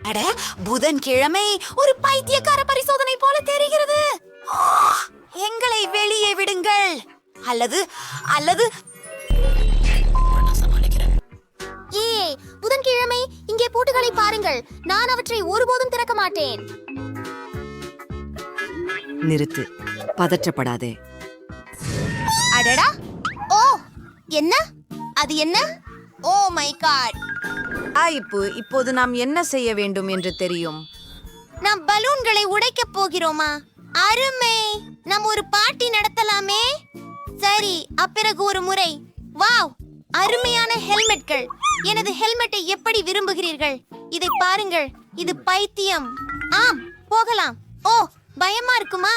அட, புதன்கிழமை ஒரு பைத்தியக்கார பரிசோதனை போல தெரிகிறது. ஆ, எங்களை வெளியே விடுங்கள். அல்லது அல்லது ஏய், புதன்கிழமை இங்கே பூட்டுகளை பாருங்கள். நான் அவற்றை ஒருபோதும் திறக்க மாட்டேன். நிறுத்து, பதற்றப்படாதே. அடடா! ஓ, என்ன? அது என்ன? Oh my god! இப்போது நாம் என்ன செய்ய வேண்டும் என்று தெரியும். நாம் பலூன்களை உடைக்கப் போகிறோமா? அருமை! நாம் ஒரு பார்ட்டி நடத்தலாமே. சரி, அப்பிறகு ஒரு முறை. வாவ், அருமையான ஹெல்மெட்கள். எனது ஹெல்மெட்டை எப்படி விரும்புகிறீர்கள்? இதை பாருங்கள், இது பைத்தியம். ஆம், போகலாம். ஓ, பயமா இருக்குமா?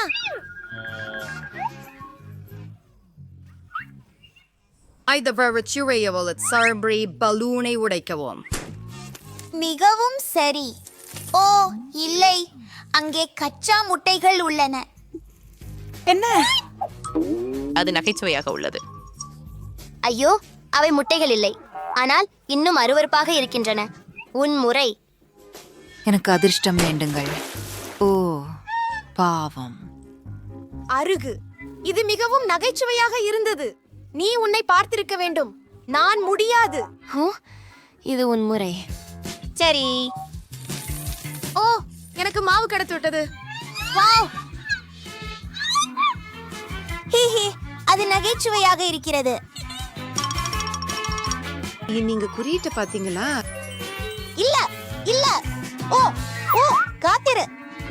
பலூனை உடைக்கவும். மிகவும் சரி. ஓ இல்லை, அங்கே கச்சா முட்டைகள் உள்ளன. என்ன? அது நகைச்சுவையாக உள்ளது. ஐயோ, அவை முட்டைகள் இல்லை, ஆனால் இன்னும் அருவருப்பாக இருக்கின்றன. உன் முறை. எனக்கு அதிர்ஷ்டம் வேண்டுங்கள். ஓ பாவம். அருகு, இது மிகவும் நகைச்சுவையாக இருந்தது. நீ உன்னை பார்த்திருக்க வேண்டும். நான் முடியாது. இது உன் முறை. சரி. ஓ, எனக்கு மாவு கிடைத்து விட்டது. வாவ், ஹிஹி, அது நகைச்சுவையாக இருக்கிறது. நீங்க குறியிட்ட பாத்தீங்களா? இல்ல இல்ல. ஓ ஓ, காத்திரு.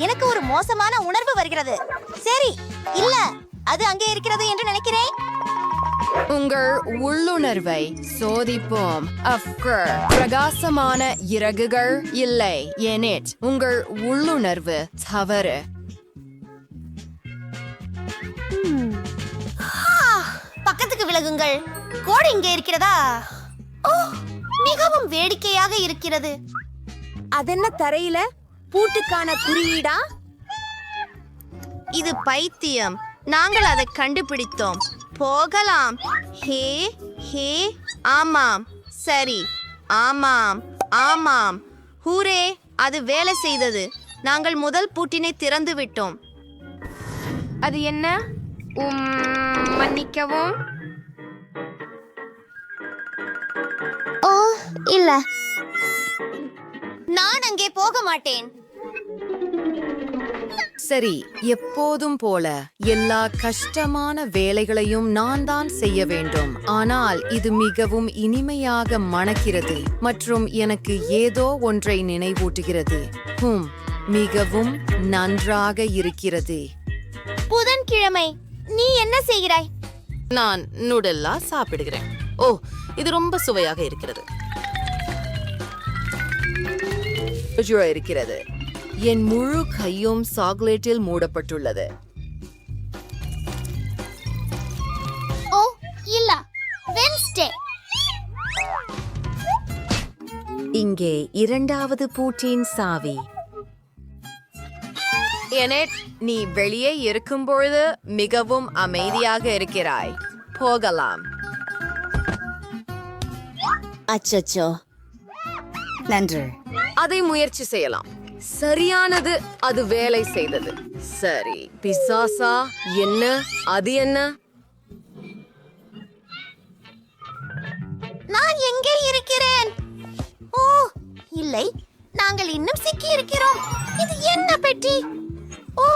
எனக்கு ஒரு மோசமான உணர்வு வருகிறது. சரி, இல்ல, அது அங்கே இருக்கிறது என்று நினைக்கிறேன். உங்கள் உள்ளுணர்வை சோதிப்போம். பிரகாசமான இறகுகள் இல்லை எனிட் உங்கள் உள்ளுணர்வு தவறு. பக்கத்துக்கு விலகுங்கள். கோடு இங்கே இருக்கிறதா? ஓ, மிகவும் வேடிக்கையாக இருக்கிறது. அதென்ன தரையில பூட்டுக்கான குறியீடா? இது பைத்தியம். நாங்கள் அதை கண்டுபிடித்தோம். போகலாம். ஹே ஹே, ஆமாம், சரி, ஆமாம் ஆமாம். ஹூரே, அது வேலை செய்தது. நாங்கள் முதல் பூட்டினை திறந்து விட்டோம். அது என்ன? மன்னிக்கவும். ஓ இல்ல, நான் அங்கே போக மாட்டேன். சரி, எப்போதும் போல எல்லா கஷ்டமான வேலைகளையும் நான் தான் செய்ய வேண்டும். ஆனால் இது மிகவும் இனிமையாக மணக்கிறது மற்றும் எனக்கு ஏதோ ஒன்றை நினைவூட்டுகிறது. மிகவும் நன்றாக இருக்கிறது. புதன்கிழமை நீ என்ன செய்கிறாய்? நான் நூடல்லா சாப்பிடுகிறேன். ஓ, இது ரொம்ப சுவையாக இருக்கிறது. இருக்கிறது. என் முழு கையும் சாக்லேட்டில் மூடப்பட்டுள்ளது. ஓ இல்ல, வென்ஸ்டே. இங்கே இரண்டாவது பூட்டின் சாவி. எனட், நீ வெளியே இருக்கும் பொழுது மிகவும் அமைதியாக இருக்கிறாய். போகலாம். அச்சச்சோ, நன்று. அதை முயற்சி செய்யலாம். சரியானது, அது வேலை செய்தது. சரி, பிசாசா என்ன? அது என்ன? நான் எங்கே இருக்கிறேன்? ஓ இல்லை, நாங்கள் இன்னும் சிக்கி இருக்கிறோம். இது என்ன பெட்டி? ஓ,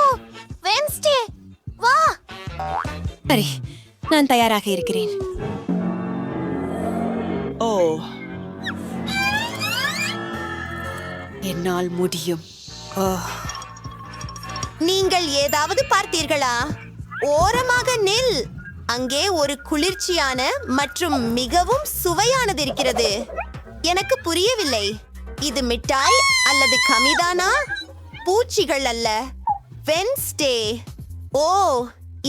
வென்ஸ்டே, வா. சரி, நான் தயாராக இருக்கிறேன். ஓ, என்னால் முடியும். நீங்கள் ஏதாவது பார்த்தீர்களா? ஓரமாக நில். அங்கே ஒரு குளிர்ச்சியான மற்றும் மிகவும் சுவையானது இருக்கிறது. எனக்கு புரியவில்லை. இது மிட்டாய் அல்லது கமிதானா? பூச்சிகள் அல்ல. வென்ஸ்டே. ஓ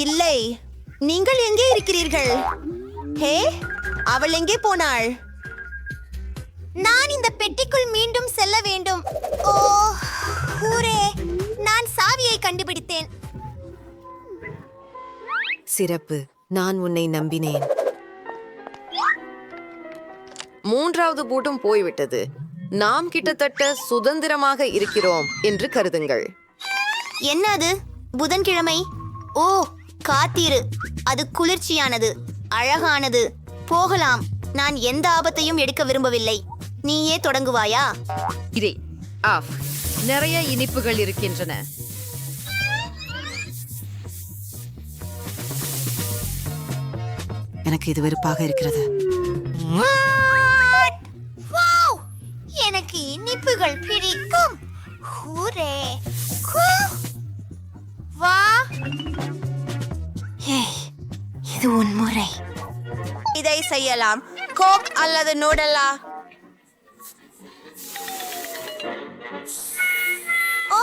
இல்லை, நீங்கள் எங்கே இருக்கிறீர்கள்? ஹே, அவள் எங்கே போனாள்? நான் இந்த பெட்டிக்குள் மீண்டும் செல்ல வேண்டும். ஓ ஹூரே, நான் சாவியை கண்டுபிடித்தேன். சிறப்பு, நான் உன்னை நம்பினேன். மூன்றாவது பூட்டும் போய்விட்டது. நாம் கிட்டத்தட்ட சுதந்திரமாக இருக்கிறோம் என்று கருதுங்கள். என்னது புதன்கிழமை? ஓ, காத்திரு. அது குளிர்ச்சியானது, அழகானது. போகலாம். நான் எந்த ஆபத்தையும் எடுக்க விரும்பவில்லை. நீயே தொடங்குவாயா? இதே ஆஃப். நிறைய இனிப்புகள் இருக்கின்றன. எனக்கு இது வெறுப்பாக இருக்கிறது. வாவ்! எனக்கு இனிப்புகள் பிடிக்கும். ஹூரே! கூ! வா! ஏய், இது உன் முறை. இதை செய்யலாம். கோக் அல்லது நூடலா? ஓ!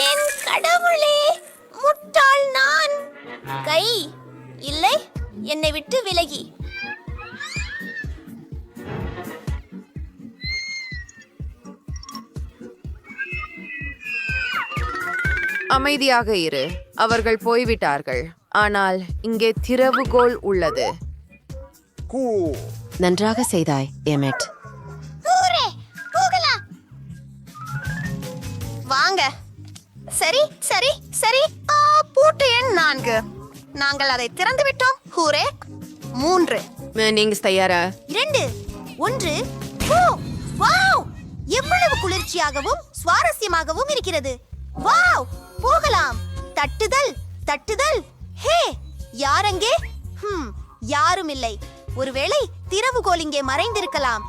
என் கடவுளே! முட்டாள் நான்! கை இல்லை, என்னை விட்டு விலகி. அமைதியாக இரு. அவர்கள் போய்விட்டார்கள். ஆனால் இங்கே திறவுகோல் உள்ளது. நன்றாக செய்தாய், எமெட். ஹூரே! போகலாம். வாங்க. சரி சரி சரி. பூட்டு எண் 4. நாங்கள் அதை திறந்து விட்டோம். ஹூரே! 3, நீங்க தயாரா? 2, 1. ஓ! வாவ்! எவ்வளவு குளிர்ச்சியாகவும் சுவாரஸ்யமாகவும் இருக்கிறது. வாவ்! போகலாம். தட்டுதல் தட்டுதல். ஹே, யாரங்கே? யாரும் இல்லை. ஒருவேளை திறவுகோல் இங்கே மறைந்திருக்கலாம்.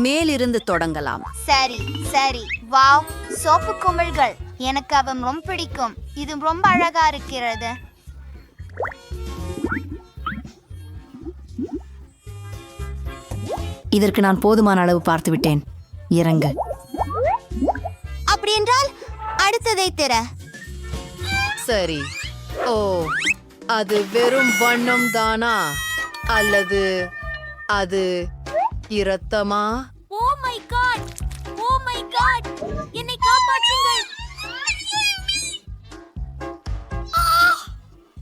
மேலிருந்து தொடங்கலாம். சரி சரி. வாவ், சோப்பு குமிழ்கள். எனக்கு அவன் ரொம்ப பிடிக்கும். இது ரொம்ப அழகா இருக்கிறது. இதற்கு நான் போதுமான அளவு பார்த்து விட்டேன். இறங்கு. அப்படி என்றால் அடுத்ததை திற. சரி. ஓ, அது வெறும் வண்ணம் தானா அல்லது அது இரத்தமா? Oh my God! Oh my God! என்னை காப்பாற்றுங்கள்.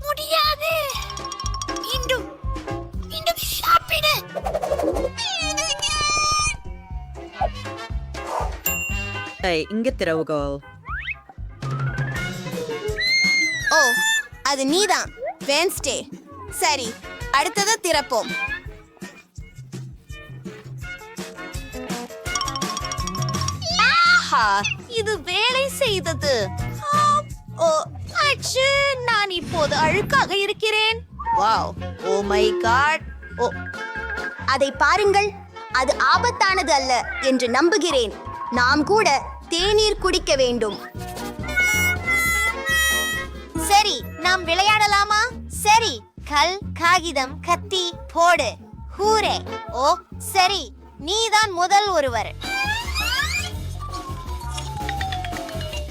முடியாது. இன்னும் இன்னும் சாப்பிடு. இங்க திறவுகோல். ஓ, அது நீதான். வென்ஸ்டே. சரி, அடுத்ததை திறப்போம். ஆஹா, இது வேலை செய்தது. ஓ, அச்சு, நான் இப்போது அழுக்காக இருக்கிறேன். Wow! Oh my God! Oh, அதை பாருங்கள். அது ஆபத்தானது அல்ல என்று நம்புகிறேன். நாம் கூட தேநீர் குடிக்க வேண்டும். சரி, நாம் விளையாடலாமா? சரி, கல், காகிதம், கத்தி போடு. ஹூரே! ஓ, சரி, நீதான் முதல் ஒருவர்.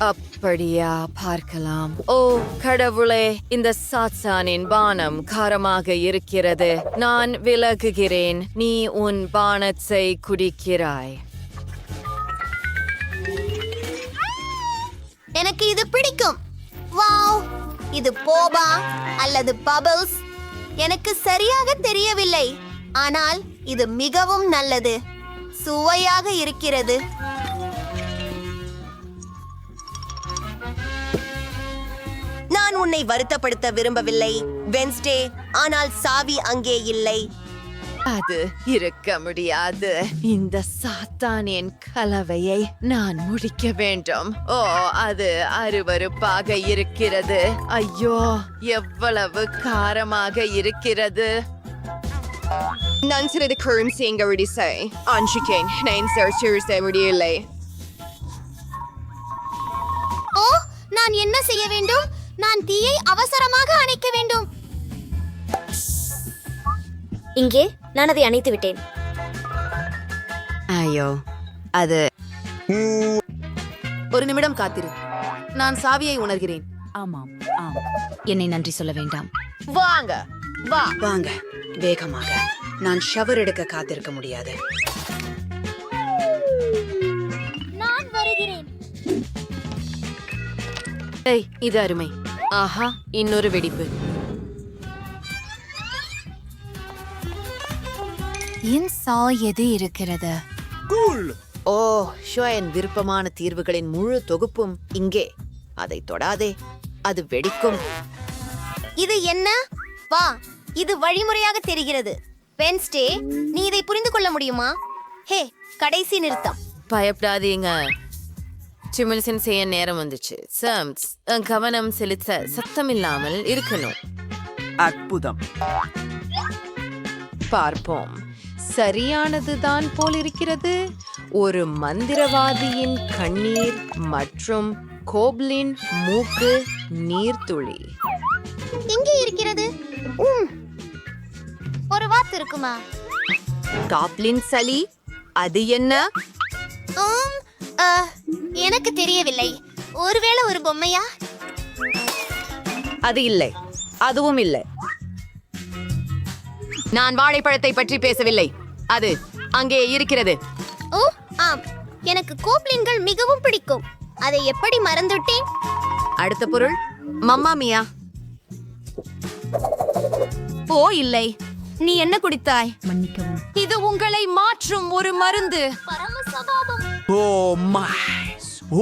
அப்படியா? பார்க்கலாம். ஓ கடவுளே, இந்த சாத்தானின் பானம் காரமாக இருக்கிறது. நான் விலகுகிறேன். நீ உன் பானத்தை குடிக்கிறாய். எனக்கு இது பிடிக்கும். வாவ்! இது போபா அல்லது பபிள்ஸ்? எனக்கு சரியாக தெரியவில்லை. ஆனால் இது மிகவும் நல்லது. சுவையாக இருக்கிறது. நான் உன்னை வருத்தப்படுத்த விரும்பவில்லை, வென்ஸ்டே. ஆனால் சாவி அங்கே இல்லை. அது இருக்க முடியாது. இந்த சாத்தானின் கலவையை நான் முடிக்க வேண்டும். ஓ, அது அருவருப்பாக இருக்கிறது. ஐயோ, எவ்வளவு காரமாக இருக்கிறது. நான் சிறிது கரும்பு செய்ய செய். அன்ஷிக்கேன், நான் செய்ய முடியலை. ஓ, நான் என்ன செய்ய வேண்டும்? நான் தீயை அவசரமாக அணைக்க வேண்டும். இங்கே நான் அதை அணைத்து விட்டேன். ஐயோ, அது. ஒரு நிமிடம் காத்திரு. நான் சாவியை உணர்கிறேன். ஆமாம், ஆம். என்னை நன்றி சொல்ல வேண்டாம். வாங்க, வா. வாங்க, வேகமாக. நான் ஷவர் எடுக்க காத்திருக்க முடியாது. நான் வருகிறேன். ஏய், இது அருமை. ஆஹா, இன்னொரு வெடிப்பு. என் சா எது இருக்கிறது? ஓ ஷோயன் விருப்பமான தீர்வுகளின் முழு தொகுப்பும் இங்கே. அதை தொடாதே, அது வெடிக்கும். இது என்ன? வா, இது வழிமுறையாக தெரிகிறது. வென்ஸ்டே, நீ இதை புரிந்து கொள்ள முடியுமா? ஹே, கடைசி நிறுத்தம். பயப்படாதீங்க, சிமில்சன் செய்ய நேரம் வந்துச்சு. சம்ஸ் கவனம் செலுத்த சத்தம் இல்லாமல் இருக்கணும். அற்புதம். பார்ப்போம். சரியானதுதான் போல் இருக்கிறது. ஒரு மந்திரவாதியின் கண்ணீர் மற்றும் கோப்லின் மூக்கு நீர்த்துளி. எங்கே இருக்கிறது? ஒரு வாத்து இருக்குமா? காப்லின் சளி, அது என்ன? எனக்கு தெரியவில்லை. ஒருவேளை ஒரு பொம்மையா? அது இல்லை, அதுவும் இல்லை. நான் வாழைப்பழத்தை பற்றி பேசவில்லை. அது அங்கே இருக்கிறது. ஓ ஆம், எனக்கு கோப்லின்கள் மிகவும் பிடிக்கும். அதை எப்படி மறந்துட்டேன்? அடுத்த பொருள் மம்மா மியா. ஓ இல்லை, நீ என்ன குடித்தாய்? மன்னிக்கவும். இது உங்களை மாற்றும் ஒரு மருந்து.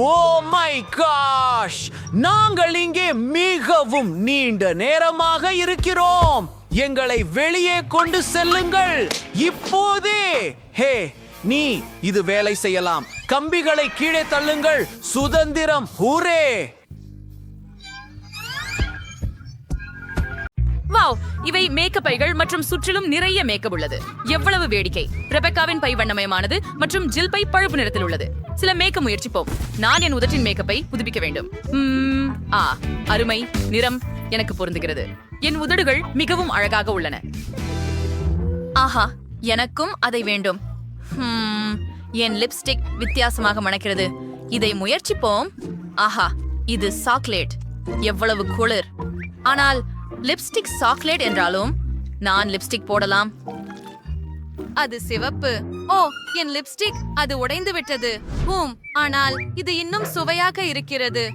ஓ மை காஷ், நாங்கள் இங்கே மிகவும் நீண்ட நேரமாக இருக்கிறோம். எங்களை வெளியே கொண்டு செல்லுங்கள் இப்போதே. ஹே, நீ இது வேலை செய்யலாம். கம்பிகளை கீழே தள்ளுங்கள். சுதந்திரம், ஹூரே! வாவ், இவை மேக்கப் பைகள் மற்றும் சுற்றிலும் நிறைய மேக்கப் உள்ளது. எவ்வளவு வேடிக்கை! ரெபெக்காவின் பை வண்ணமயமானது மற்றும் ஜில் பை பழுப்பு நிறத்தில் உள்ளது. சில மேக்கப் முயற்சிப்போம். நான் என் உதட்டின் மேக்கப்பை புதுப்பிக்க வேண்டும். அருமை நிறம் எனக்கு பொருந்துகிறது. என் உதடுகள் மிகவும் அழகாக உள்ளன. ஆஹா, எனக்கும் அதை வேண்டும். என் லிப்ஸ்டிக் வித்தியாசமாக மணக்கிறது. இதை முயற்சிப்போம். ஆஹா, இது சாக்லேட். எவ்வளவு குளிர்! ஆனால் லிப்ஸ்டிக் சாக்லேட் என்றாலும் நான் லிப்ஸ்டிக் போடலாம். அது சிவப்பு. ஓ, என் லிப்ஸ்டிக் அது உடைந்து விட்டது. ஆனால் இது இன்னும் சுவையாக இருக்கிறது.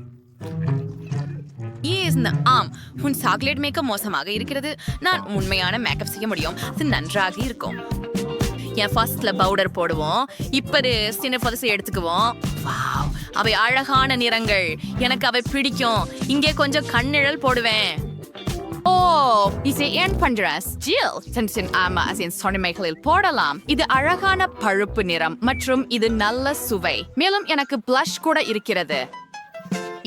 ஆம், உன் சாக்லேட் மேக்கப் மோசமாக இருக்கிறது. நான் உண்மையான மேக்கப் செய்ய முடியும். அது நன்றாக இருக்கும். என் ஃபர்ஸ்ட்ல பவுடர் போடுவோம். இப்பது சின்ன பதசை எடுத்துக்குவோம். வாவ், அவை அழகான நிறங்கள். எனக்கு அவை பிடிக்கும். இங்கே கொஞ்சம் கண்ணிழல் போடுவேன். ஓ, இதை ஏன் பண்றாஸ்? ஜில் சென்சின் ஆமா அசின் சொனிமைகளில் போடலாம். இது அழகான பழுப்பு நிறம் மற்றும் இது நல்ல சுவை. மேலும் எனக்கு blush கூட இருக்கிறது.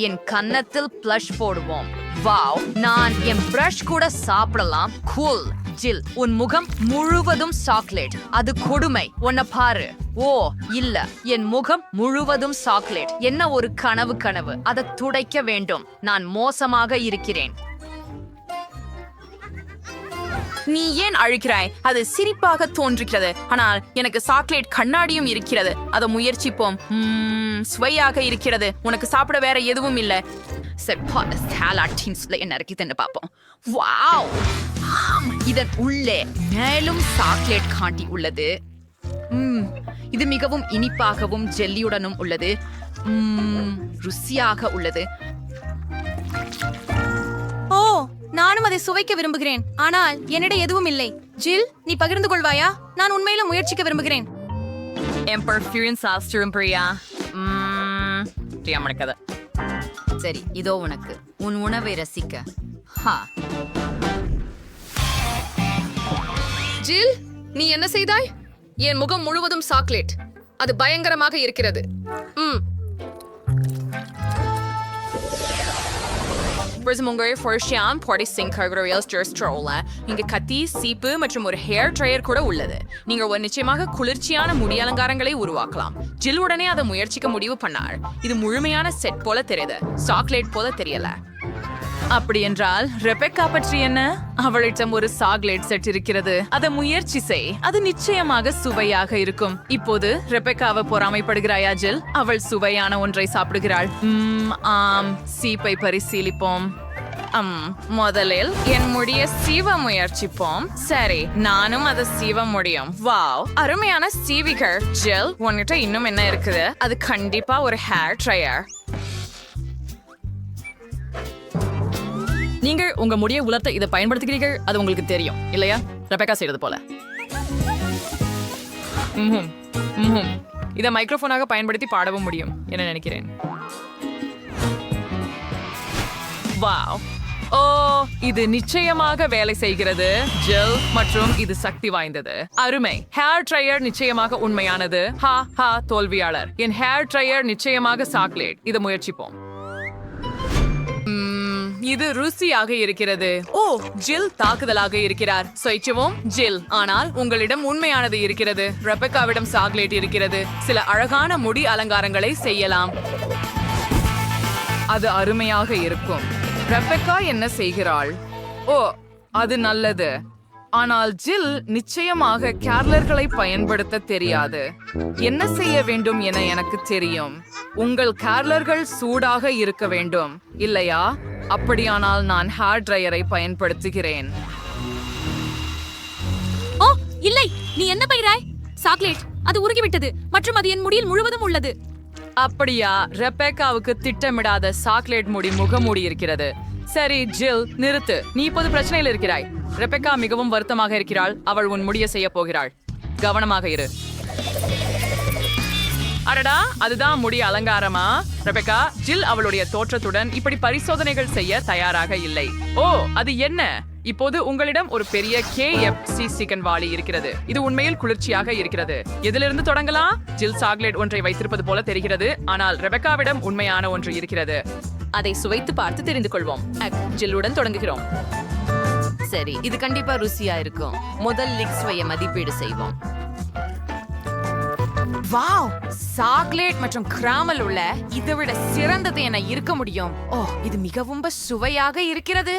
என் கன்னத்தில் blush போடுவோம். வாவ், நான் என் பிரஷ் கூட சாப்பிடலாம். கூல். ஜில், உன் முகம் முழுவதும் சாக்லேட். அது கொடுமை. உன்னை பாரு. ஓ இல்ல, என் முகம் முழுவதும் சாக்லேட். என்ன ஒரு கனவு. அதை துடைக்க வேண்டும். நான் மோசமாக இருக்கிறேன். நீ ஏன் அழுகிறாய்? அது சிரிப்பாக தோன்றுகிறது. ஆனால் எனக்கு சாக்லேட் கண்ணாடியும் இருக்கிறது. அதை முயற்சிப்போம். சுவையாக இருக்கிறது. உனக்கு சாப்பிட வேற எதுவும் இல்லை. என்ன பார்ப்போம். வாவ், இதன் உள்ளே மேலும் சாக்லேட் காண்டி உள்ளது. இது மிகவும் இனிப்பாகவும் ஜெல்லியுடனும் உள்ளது. ருசியாக உள்ளது. ஓ, நானும் அதை சுவைக்க விரும்புகிறேன். ஆனால் என்னிடம் எதுவும் இல்லை. ஜில், நீ பகிர்ந்து கொள்வாயா? நான் உண்மையில முயற்சிக்க விரும்புகிறேன். சரி, இதோ உனக்கு உன் உணவை ரசிக்க. ஜில், நீ என்ன செய்தாய்? என் முகம் முழுவதும் சாக்லேட். அது பயங்கரமாக இருக்கிறது. இங்க கத்தி, சீப்பு மற்றும் ஒரு ஹேர் ட்ரையர் கூட உள்ளது. நீங்க ஒரு நிச்சயமாக குளிர்ச்சியான முடி அலங்காரங்களை உருவாக்கலாம். ஜில் உடனே அதை முயற்சிக்க முடிவு பண்ணார். இது முழுமையான செட் போல தெரியுது, சாக்லேட் போல தெரியல. அப்படி என்றால் ரெபெக்கா பற்றி என்ன? அவளிடம் ஒரு சாக்லேட் செட் இருக்கிறது. அதை முயற்சி செய். அது நிச்சயமாக சுவையாக இருக்கும். இப்போது ரெபெக்காவை பொறாமைப்படுகிறாயா ஜில்? அவள் சுவையான ஒன்றை சாப்பிடுகிறாள். ஆம், சீப்பை பரிசீலிப்போம். முதலில் என் முடிய சீவ முயற்சிப்போம். சரி, நானும் அதை சீவ முடியும். வாவ், அருமையான சீவிகள். ஜில், உன்கிட்ட இன்னும் என்ன இருக்குது? அது கண்டிப்பா ஒரு ஹேர் ட்ரையர். நீங்கள் உங்க முடியை உலர்த்த இதை பயன்படுத்துகிறீர்கள். அது உங்களுக்கு தெரியும் இல்லையா? ரெபெக்கா செய்யறது போல. இதை மைக்ரோஃபோனாக பயன்படுத்தி பாடவும் முடியும் என நினைக்கிறேன். வாவ், ஓ, இது நிச்சயமாக வேலை செய்கிறது. ஜெல் மற்றும் இது சக்தி வாய்ந்தது. அருமை. ஹேர் ட்ரையர் நிச்சயமாக உண்மையானது. ஹா ஹா தோல்வியாளர். என் ஹேர் ட்ரையர் நிச்சயமாக சாக்லேட். இதை முயற்சிப்போம். இது ருசியாக இருக்கிறது. ஓ, ஜில் தாக்குதலாக இருக்கிறார். சொய்ச்சுவோம் ஜில். ஆனால் உங்களிடம் உண்மையானது இருக்கிறது. ரெபெக்காவிடம் சாக்லேட் இருக்கிறது. சில அழகான முடி அலங்காரங்களை செய்யலாம். அது அருமையாக இருக்கும். ரெபெக்கா என்ன செய்கிறாள்? ஓ, அது நல்லது. ஆனால் ஜில் நிச்சயமாக கேர்லர்களை பயன்படுத்த தெரியாது. என்ன செய்ய வேண்டும் என எனக்கு தெரியும். உங்கள் கேர்லர்கள் சூடாக இருக்க வேண்டும், இல்லையா? அப்படியானால் நான் ஹேர் ட்ரையரை பயன்படுத்துகிறேன். ஓ இல்லை, நீ என்ன பைராய்? சாக்லேட், அது உருகிவிட்டது மற்றும் அது என் முடியில் முழுவதும் உள்ளது. அப்படியா? ரெபெக்காவுக்கு திட்டமிடாத சாக்லேட் முடி முகமூடி இருக்கிறது. சரி ஜில், நிறுத்து. நீ இப்போது பிரச்சனையில் இருக்கிறாய். ரெபெக்கா மிகவும் வருத்தமாக இருக்கிறாள். அவள் உன் முடிய செய்ய போகிறாள். கவனமாக இரு. அடடா, அதுதான் முடி அலங்காரமா? ரெபெக்கா, ஜில் அவளுடைய தோற்றத்துடன் இப்படி பரிசோதனைகள் செய்ய தயாராக இல்லை. ஓ, அது என்ன? இப்போது உங்களிடம் ஒரு பெரிய KFC சிக்கன் வாளி இருக்கிறது. இது உண்மையில் குளிர்ச்சியாக இருக்கிறது. எதிலிருந்து தொடங்கலாம்? ஜில் சாக்லேட் ஒன்றை வைத்திருப்பது போல தெரிகிறது. ஆனால் ரெபெக்காவிடம் உண்மையான ஒன்று இருக்கிறது. அதை சுவைத்து பார்த்து தெரிந்து கொள்வோம். ஜில்லுடன் தொடங்குகிறோம். சரி, இது கண்டிப்பா ருசியா இருக்கும். முதல் லிக் சுவையை மதிப்பீடு செய்வோம். வாவ், சாக்லேட் மற்றும் கிராமல் உள்ள இதை விட சிறந்தது என இருக்க முடியும். ஓ, இது மிகவும் சுவையாக இருக்கிறது.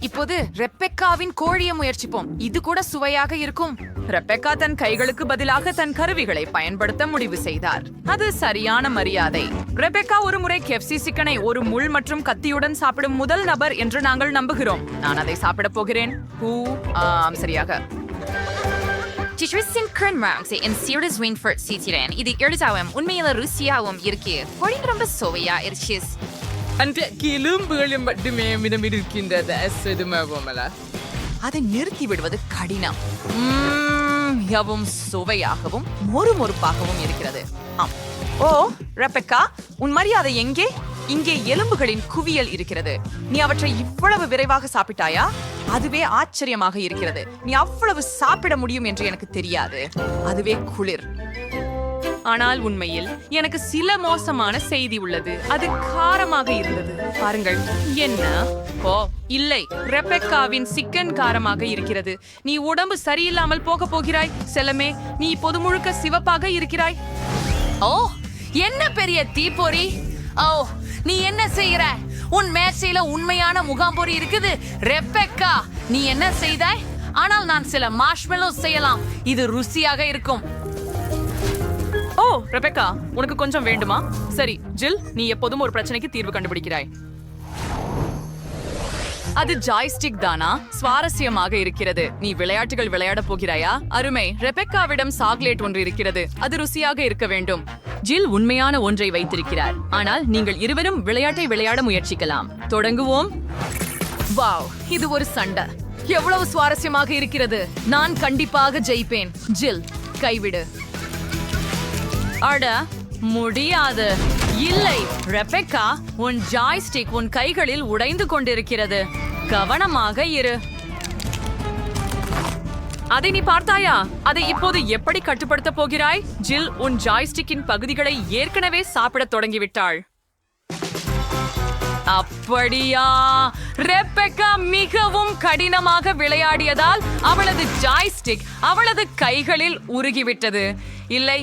இப்போது ரெபெக்காவின் கோழியை முயற்சிப்போம். இது கூட சுவையாக இருக்கும். ரெபெக்கா தன் கைகளுக்கு பதிலாக தன் கருவிகளை பயன்படுத்த முடிவு செய்தார். அது சரியான மரியாதை. ரெபெக்கா ஒரு முறை KFC சிக்கனை ஒரு முள் மற்றும் கத்தியுடன் சாப்பிடும் முதல் நபர் என்று நாங்கள் நம்புகிறோம். நான் அதை சாப்பிட போகிறேன். சரியாக. இது எழுதாவும் உண்மையில ருசியாவும் இருக்கு. கோழி ரொம்ப சுவையா இருக்கு. அந்த கிளும்புகளும் மட்டுமே மிதம் இருக்கின்றது. அதை நிறுத்தி விடுவது கடினம். மிகவும் சுவையாகவும் மொறுமொறுப்பாகவும் இருக்கிறது. ஆம். ஓ, ரெபெக்கா, உன் மரியாதை எங்கே? இங்கே எலும்புகளின் குவியல் இருக்கிறது. நீ அவற்றை இவ்வளவு விரைவாக சாப்பிட்டாயா? அதுவே ஆச்சரியமாக இருக்கிறது. நீ அவ்வளவு சாப்பிட முடியும் என்று எனக்கு தெரியாது. அதுவே குளிர். ஆனால் உண்மையில் எனக்கு சில மோசமான செய்தி உள்ளது. அது காரமாக இருந்தது. பாருங்கள். என்ன? ஓ இல்லை, ரெபெக்காவின் சிக்கன் காரமாக இருக்கிறது. நீ உடம்பு சரியில்லாமல் போக போகிறாய் செல்லமே. நீ இப்போது முழுக்க சிவப்பாக இருக்கிறாய். ஓ, என்ன பெரிய தீப்பொறி! ஓ, நீ என்ன செய்கிற? உன் மேசையில உண்மையான முகாம்பொறி இருக்குது. ரெபெக்கா, நீ என்ன செய்தாய்? ஆனால் நான் சில மார்ஷ்மெல்லோ செய்யலாம். இது ருசியாக இருக்கும். ஓ, ரெபெக்கா, உனக்கு கொஞ்சம் வேண்டுமா? சரி ஜில், நீ எப்போதும் ஒரு பிரச்சனைக்கு தீர்வு கண்டுபிடிக்கிறாய். அது ஜாய்ஸ்டிக் தானா? சுவாரஸ்யமாக இருக்கிறது. நீ விளையாட்டுகள் விளையாட போகிறாயா? அருமை. ரெபெக்காவிடம் சாக்லேட் ஒன்று இருக்கிறது. அது ருசியாக இருக்க வேண்டும். ஜில் உண்மையான ஒன்றை வைத்திருக்கிறார். ஆனால் நீங்கள் இருவரும் விளையாட்டை விளையாட முயற்சிக்கலாம். தொடங்குவோம். வாவ், இது ஒரு சண்டை. எவ்வளவு சுவாரஸ்யமாக இருக்கிறது. நான் கண்டிப்பாக ஜெயிப்பேன். ஜில், கைவிடு. அட, முடியாது. இல்லை ரெபெக்கா, உன் ஜாய்ஸ்டிக் உன் கைகளில் உடைந்து கொண்டிருக்கிறது. கவனமாக இரு. அதை நீ பார்த்தாயா? அதை இப்போது எப்படி கட்டுப்படுத்த போகிறாய்? ஜில் உன் ஜாய்ஸ்டிக்கின் பகுதிகளை ஏற்கனவே சாப்பிடத் தொடங்கிவிட்டாள். அப்படியா? ரெபெக்கா மிகவும் கடினமாக விளையாடியதால் அவளது ஜாய்ஸ்டிக் அவளது கைகளில் உருகிவிட்டது. இல்லை,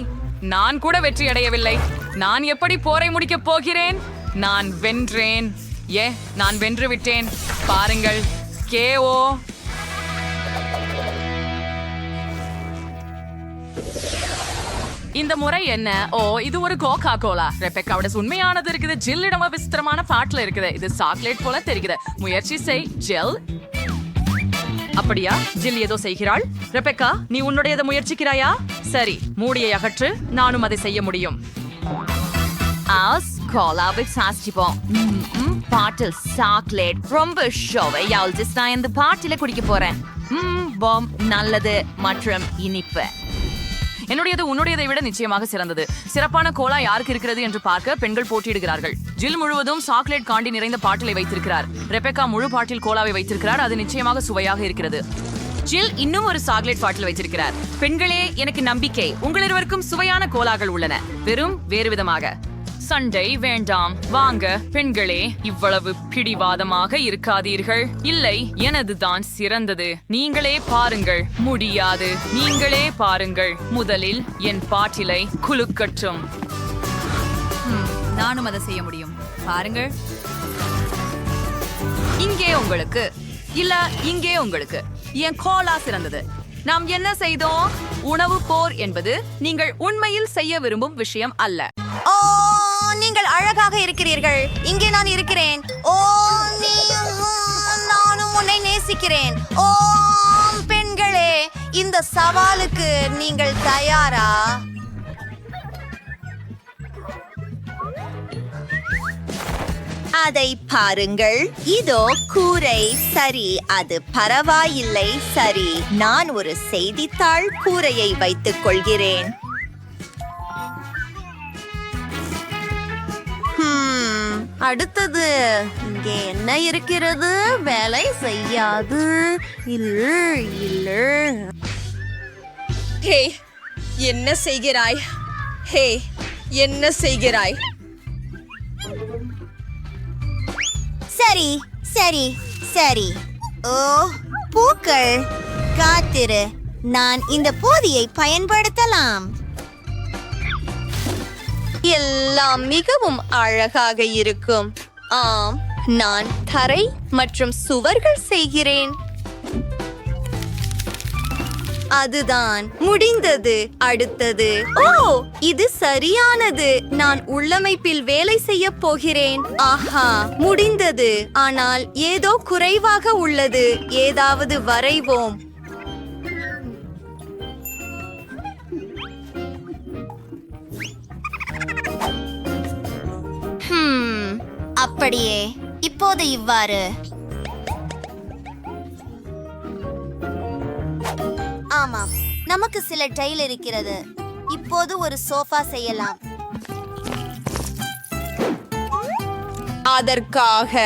நான் கூட வெற்றி அடையவில்லை. நான் எப்படி போரை முடிக்கப் போகிறேன்? நான் வென்றேன். நான் வென்று விட்டேன். பாருங்கள். KO. இந்த முறை என்ன? ஓ, இது ஒரு கோகா கோலா. ரெபெக்காவோட உண்மையானது இருக்குது. ஜில்லிடம் விசித்திரமான பாட்டுல இருக்குது. இது சாக்லேட் போல தெரியுது. முயற்சி செய் ஜில். அப்படியா? ஜில் ஏதோ செய்கிறாள். ரெபெக்கா, நீ உன்னுடையதை முயற்சிக்கிறாயா? சரி, மூடியை அகற்று. நானும் அதை செய்ய முடியும். கோலாவை சாஸ்டிப்போம். பாட்டில் சாக்லேட் ரொம்ப ஷோவையா. நான் இந்த பாட்டில குடிக்க போறேன். பாம், நல்லது மற்றும் இனிப்பு. என்னுடையது உன்னுடையதை விட நிச்சயமாக சிறந்தது. சிறப்பான கோலா யாருக்கு இருக்கிறது என்று பார்க்க பெண்கள் போட்டியிடுகிறார்கள். ஜில் முழுவதும் சாக்லேட் காண்டி நிறைந்த பாட்டிலை வைத்திருக்கிறார். ரெபெக்கா முழு பாட்டில் கோலாவை வைத்திருக்கிறார். அது நிச்சயமாக சுவையாக இருக்கிறது. ஜில் இன்னும் ஒரு சாக்லேட் பாட்டில் வைத்திருக்கிறார். பெண்களே, எனக்கு நம்பிக்கை, உங்கள் இருவருக்கும் சுவையான கோலாக்கள் உள்ளன, வெறும் வேறு விதமாக. சண்டை வேண்டாம், வாங்க பெண்களே, இவ்வளவு பிடிவாதமாக இருக்காதீர்கள். இல்லை, எனதுதான் சிறந்தது. நீங்களே பாருங்கள். முடியாது, நீங்களே பாருங்கள். முதலில் என் பாட்டிலை குலுக்கட்டும். நானும் அதை செய்ய முடியும். பாருங்கள். இங்கே உங்களுக்கு இல்ல, இங்கே உங்களுக்கு. என் கோலா சிறந்தது. நாம் என்ன செய்தோம்? உணவு போர் என்பது நீங்கள் உண்மையில் செய்ய விரும்பும் விஷயம் அல்ல. ஓ, நீங்கள் அழகாக இருக்கிறீர்கள். இங்கே நான் இருக்கிறேன். ஓ, நானும் உன்னை நேசிக்கிறேன். ஓ, பெண்களே, இந்த சவாலுக்கு நீங்கள் தயாரா? அதை பாருங்கள். இதோ கூரை. சரி, அது பரவாயில்லை. சரி, நான் ஒரு செய்தித்தாள் கூரையை வைத்துக் கொள்கிறேன். அடுத்தது இங்கே என்ன இருக்கிறது? வேலை செய்யாது. இல்ல. ஹே, என்ன செய்கிறாய்? ஹே, என்ன செய்கிறாய்? சரி சரி சரி. ஓ, பூக்கள், காத்திரு. நான் இந்த போதியை பயன்படுத்தலாம். எல்லாம் மிகவும் அழகாக இருக்கும். ஆம், நான் தரை மற்றும் சுவர்கள் செய்கிறேன். அதுதான் முடிந்தது. அடுத்தது, ஓ, இது சரியானது. நான் உள்ளமைப்பில் வேலை செய்ய போகிறேன். ஆஹா, முடிந்தது. ஆனால் ஏதோ குறைவாக உள்ளது. ஏதாவது வரைவோம். அப்படியே இப்போது இவ்வாறு. ஆமாம், நமக்கு சில டைல் இருக்கிறது. இப்போது ஒரு சோஃபா செய்யலாம். அதற்காக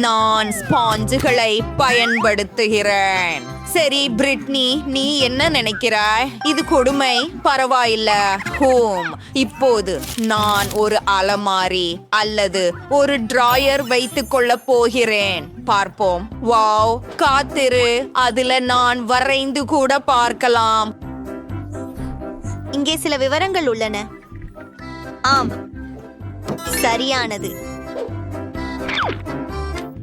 நான் ஸ்பாஞ்சுகளை பயன்படுத்துகிறேன். சரி பிரிட்னி, நீ என்ன நினைக்கிறாய்? இது கொடுமை. பரவாயில்ல. ஹோம், இப்போது நான் ஒரு அலமாரி அல்லது ஒரு டிராயர் வைத்துக் கொள்ள போகிறேன். பார்ப்போம். வாவ், காத்திரு. அதுல நான் வரைந்து கூட பார்க்கலாம். இங்கே சில விவரங்கள் உள்ளன. ஆம், சரியானது.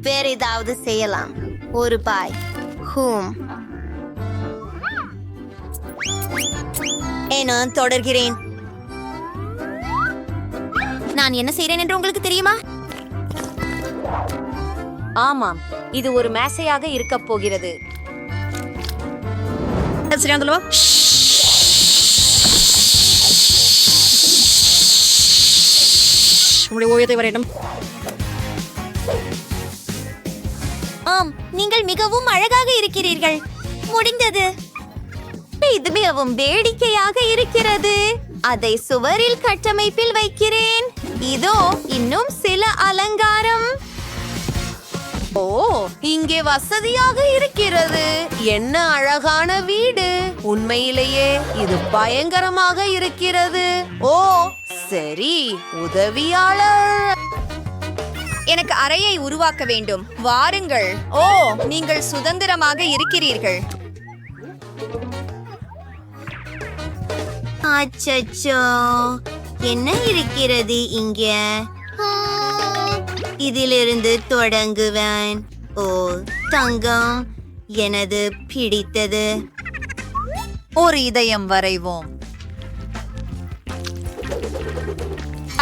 வேற ஏதாவது செய்யலாம். ஒரு பாய். ஹூம், நான் தொடர்கிறேன். நான் என்ன செய்றேன் என்று உங்களுக்கு தெரியுமா? ஆமாம், இது ஒரு மேசையாக இருக்க போகிறது. ஆம், நீங்கள் மிகவும் அழகாக இருக்கிறீர்கள். முடிந்தது. இது மிகவும் வேடிக்கையாக இருக்கிறது. அதை சுவரில் கட்டமைப்பில் வைக்கிறேன். இதோ இன்னும் சில அலங்காரம். ஓ, இங்கே வசதியாக இருக்கிறது. என்ன அழகான வீடு. உண்மையிலேயே இது பயங்கரமாக இருக்கிறது. ஓ, சரி, உதவியாளர். எனக்கு அறையை உருவாக்க வேண்டும். வாருங்கள். ஓ, நீங்கள் சுதந்திரமாக இருக்கிறீர்கள். அச்சச்சோ, என்ன இருக்கிறது இங்க? இதிலிருந்து தொடங்குவேன். ஓ, தங்கம், எனது பிடித்தது. ஒரு இதயம் வரைவோம்.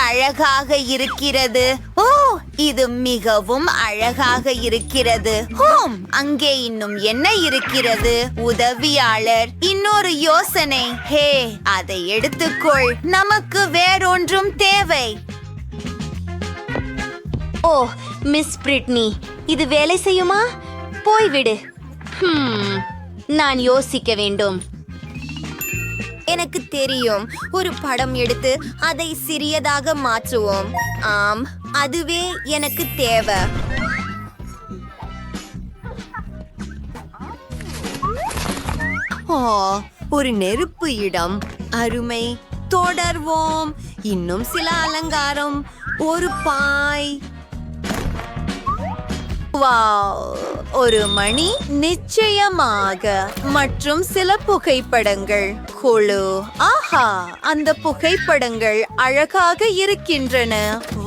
அழகாக இருக்கிறது. ஓ, இது மிகவும் அழகாக இருக்கிறது. ஹோம், அங்கே இன்னும் என்ன இருக்கிறது? உதவியாளர், இன்னொரு யோசனை. ஹே, அதை எடுத்துக்கொள். நமக்கு வேறொன்றும் தேவை. ஓ, மிஸ் பிரிட்னி, இது வேலை செய்யுமா? போய்விடு. நான் யோசிக்க வேண்டும். எனக்கு தெரியும். ஒரு படம் எடுத்து அதை சிறியதாக மாற்றுவோம். ஆம், அதுவே எனக்கு தேவை. ஒரு நெருப்பு இடம். அருமை. தொடர்வோம். இன்னும் சில அலங்காரம். ஒரு பாய். வாவ், ஒரு மணி நிச்சயமாக. மற்றும் சில புகைப்படங்கள். குழு. ஆஹா, அந்த புகைப்படங்கள் அழகாக இருக்கின்றன.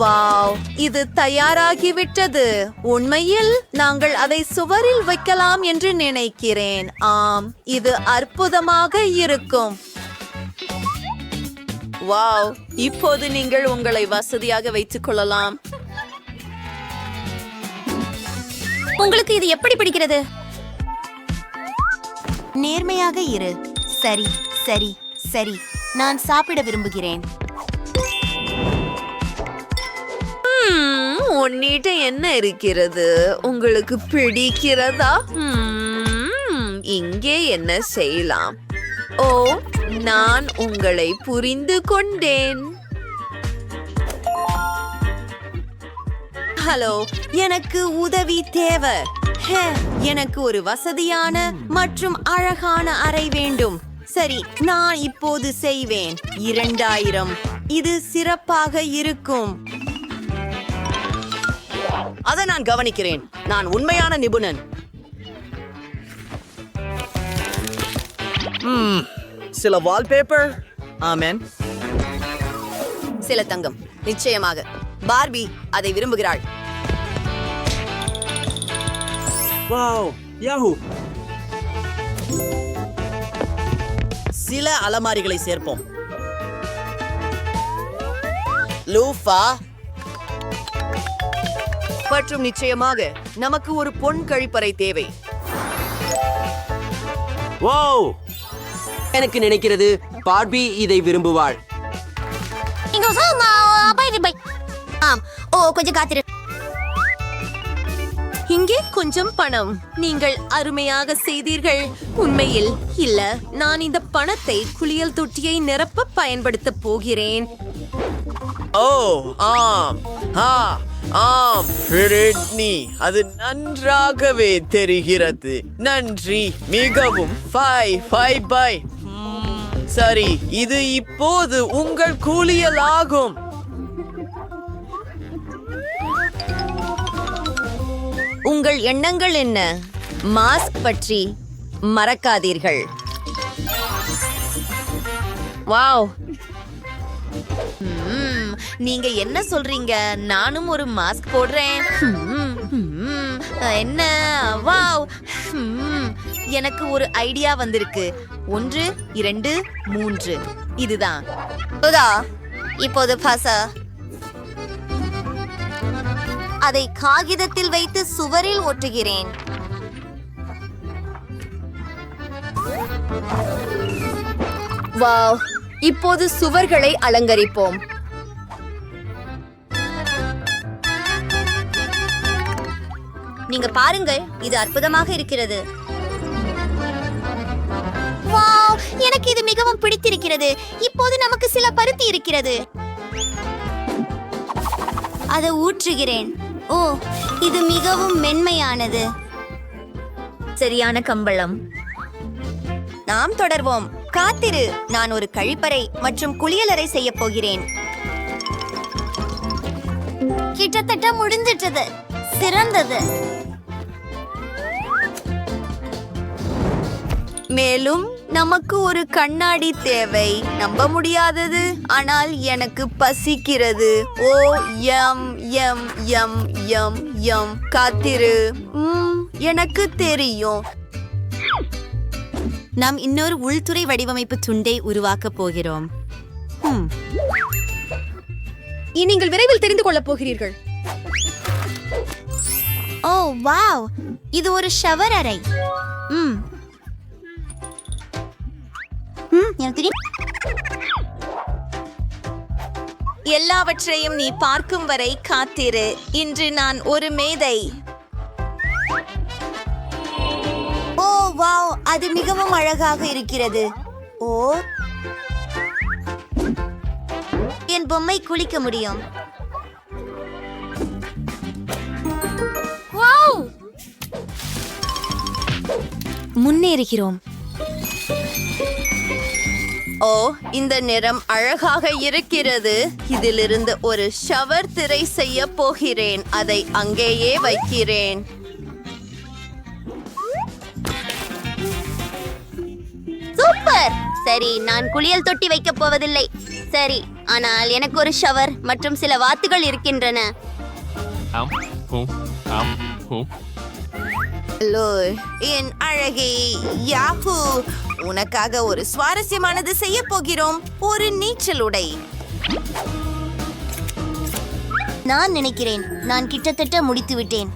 வாவ், இது தயாராகிவிட்டது. உண்மையில் நாங்கள் அதை சுவரில் வைக்கலாம் என்று நினைக்கிறேன். ஆம், இது அற்புதமாக இருக்கும். வாவ், இப்போது நீங்கள் உங்களை வசதியாக வைத்துக் கொள்ளலாம். உங்களுக்கு இது எப்படி பிடிக்கிறது? நேர்மையாக இரு. சரி சரி சரி, நான் சாப்பிட விரும்புகிறேன். உன்னிட்ட என்ன இருக்கிறது? உங்களுக்கு பிடிக்கிறதா? இங்கே என்ன செய்யலாம்? ஓ, நான் உங்களை புரிந்து கொண்டேன். ஹலோ, எனக்கு உதவி தேவை. எனக்கு ஒரு வசதியான மற்றும் அழகான அறை வேண்டும். சரி, நான் இப்போது செய்வேன். 2000. இது சிறப்பாக இருக்கும். அதை நான் கவனிக்கிறேன். நான் உண்மையான நிபுணன். சில வால்பேப்பர். ஆமென். சில தங்கம். நிச்சயமாக. பார்பி அதை விரும்புகிறாள். Wow, Yahoo. சில அலமாரிகளை சேர்ப்போம். லூஃபா. மற்றும் நிச்சயமாக நமக்கு ஒரு பொன் கழிப்பறை தேவை. வாவ், எனக்கு நினைக்கிறது பார்பி இதை விரும்புவாள். ஆம். ஓ, கொஞ்சம் காத்திரு. இங்கே கொஞ்சம் பணம். நீங்கள் அருமையாக செய்தீர்கள். உண்மையில் இல்ல, நான் இந்த பணத்தை குளியல் தொட்டியை நிரப்ப பயன்படுத்த போகிறேன். ஓ, ஆம். ஆம், பிரிட்னி, அது நன்றாகவே தெரிகிறது. நன்றி, மிகவும். பை. சரி, இது இப்போது உங்கள் குளியல் ஆகும். உங்கள் எண்ணங்கள் என்ன? மாஸ்க் பற்றி மறக்காதீர்கள். வாவ், நீங்க என்ன சொல்றீங்க? நானும் ஒரு மாஸ்க் போடுறேன். என்ன? வாவ், எனக்கு ஒரு ஐடியா வந்திருக்கு. 1 2 3. இதுதான். இப்போது அதை காகிதத்தில் வைத்து சுவரில் ஒட்டுகிறேன். வாவ், இப்போது சுவர்களை அலங்கரிப்போம். நீங்க பாருங்கள், இது அற்புதமாக இருக்கிறது. வாவ், எனக்கு இது மிகவும் பிடித்திருக்கிறது. இப்போது நமக்கு சில பருத்தி இருக்கிறது. அதை ஊற்றுகிறேன். ஓ, இது மிகவும் மென்மையானது. சரியான கம்பளம். நாம் தொடர்வோம். காத்திரு, நான் ஒரு கழிப்பறை மற்றும் குளியலறை செய்ய போகிறேன். கிட்டத்தட்ட முடிஞ்சிட்டது. சிறந்தது. மேலும் நமக்கு ஒரு கண்ணாடி தேவை. நம்ப முடியாதது, ஆனால் எனக்கு பசிக்கிறது. ஓ, யம் யம் யம் யம் யம். காத்திரு. எனக்கு தெரியும். நாம் இன்னொரு உள்துறை வடிவமைப்பு துண்டை உருவாக்கப் போகிறோம். நீங்கள் விரைவில் தெரிந்து கொள்ளப் போகிறீர்கள். ஓ, வாவ், இது ஒரு ஷவர் அறை. எனக்கு தெரியும். எல்லாவற்றையும் நீ பார்க்கும் வரை காத்திரு. இன்று நான் ஒரு மேதை. ஓ, வாவ், அது மிகவும் அழகாக இருக்கிறது. ஓ, என் பொம்மை குளிக்க முடியும். முன்னேறுகிறோம். ஓ, இந்த நிறம் அழகாக இருக்கிறது. இதிலிருந்து ஒரு ஷவர் திரை செய்ய போகிறேன். அதை அங்கேயே வைக்கிறேன். சூப்பர். சரி, நான் குளியல் தொட்டி வைக்கப் போவதில்லை. சரி, ஆனால் எனக்கு ஒரு ஷவர் மற்றும் சில வாத்துகள் இருக்கின்றன. ஹலோ என் அழகே யாஹூ, உனக்காக ஒரு சுவாரஸ்யமானது செய்ய போகிறோம். ஒரு நீச்சல் உடை. நான் நினைக்கிறேன் நான் கிட்டத்தட்ட முடித்து விட்டேன்.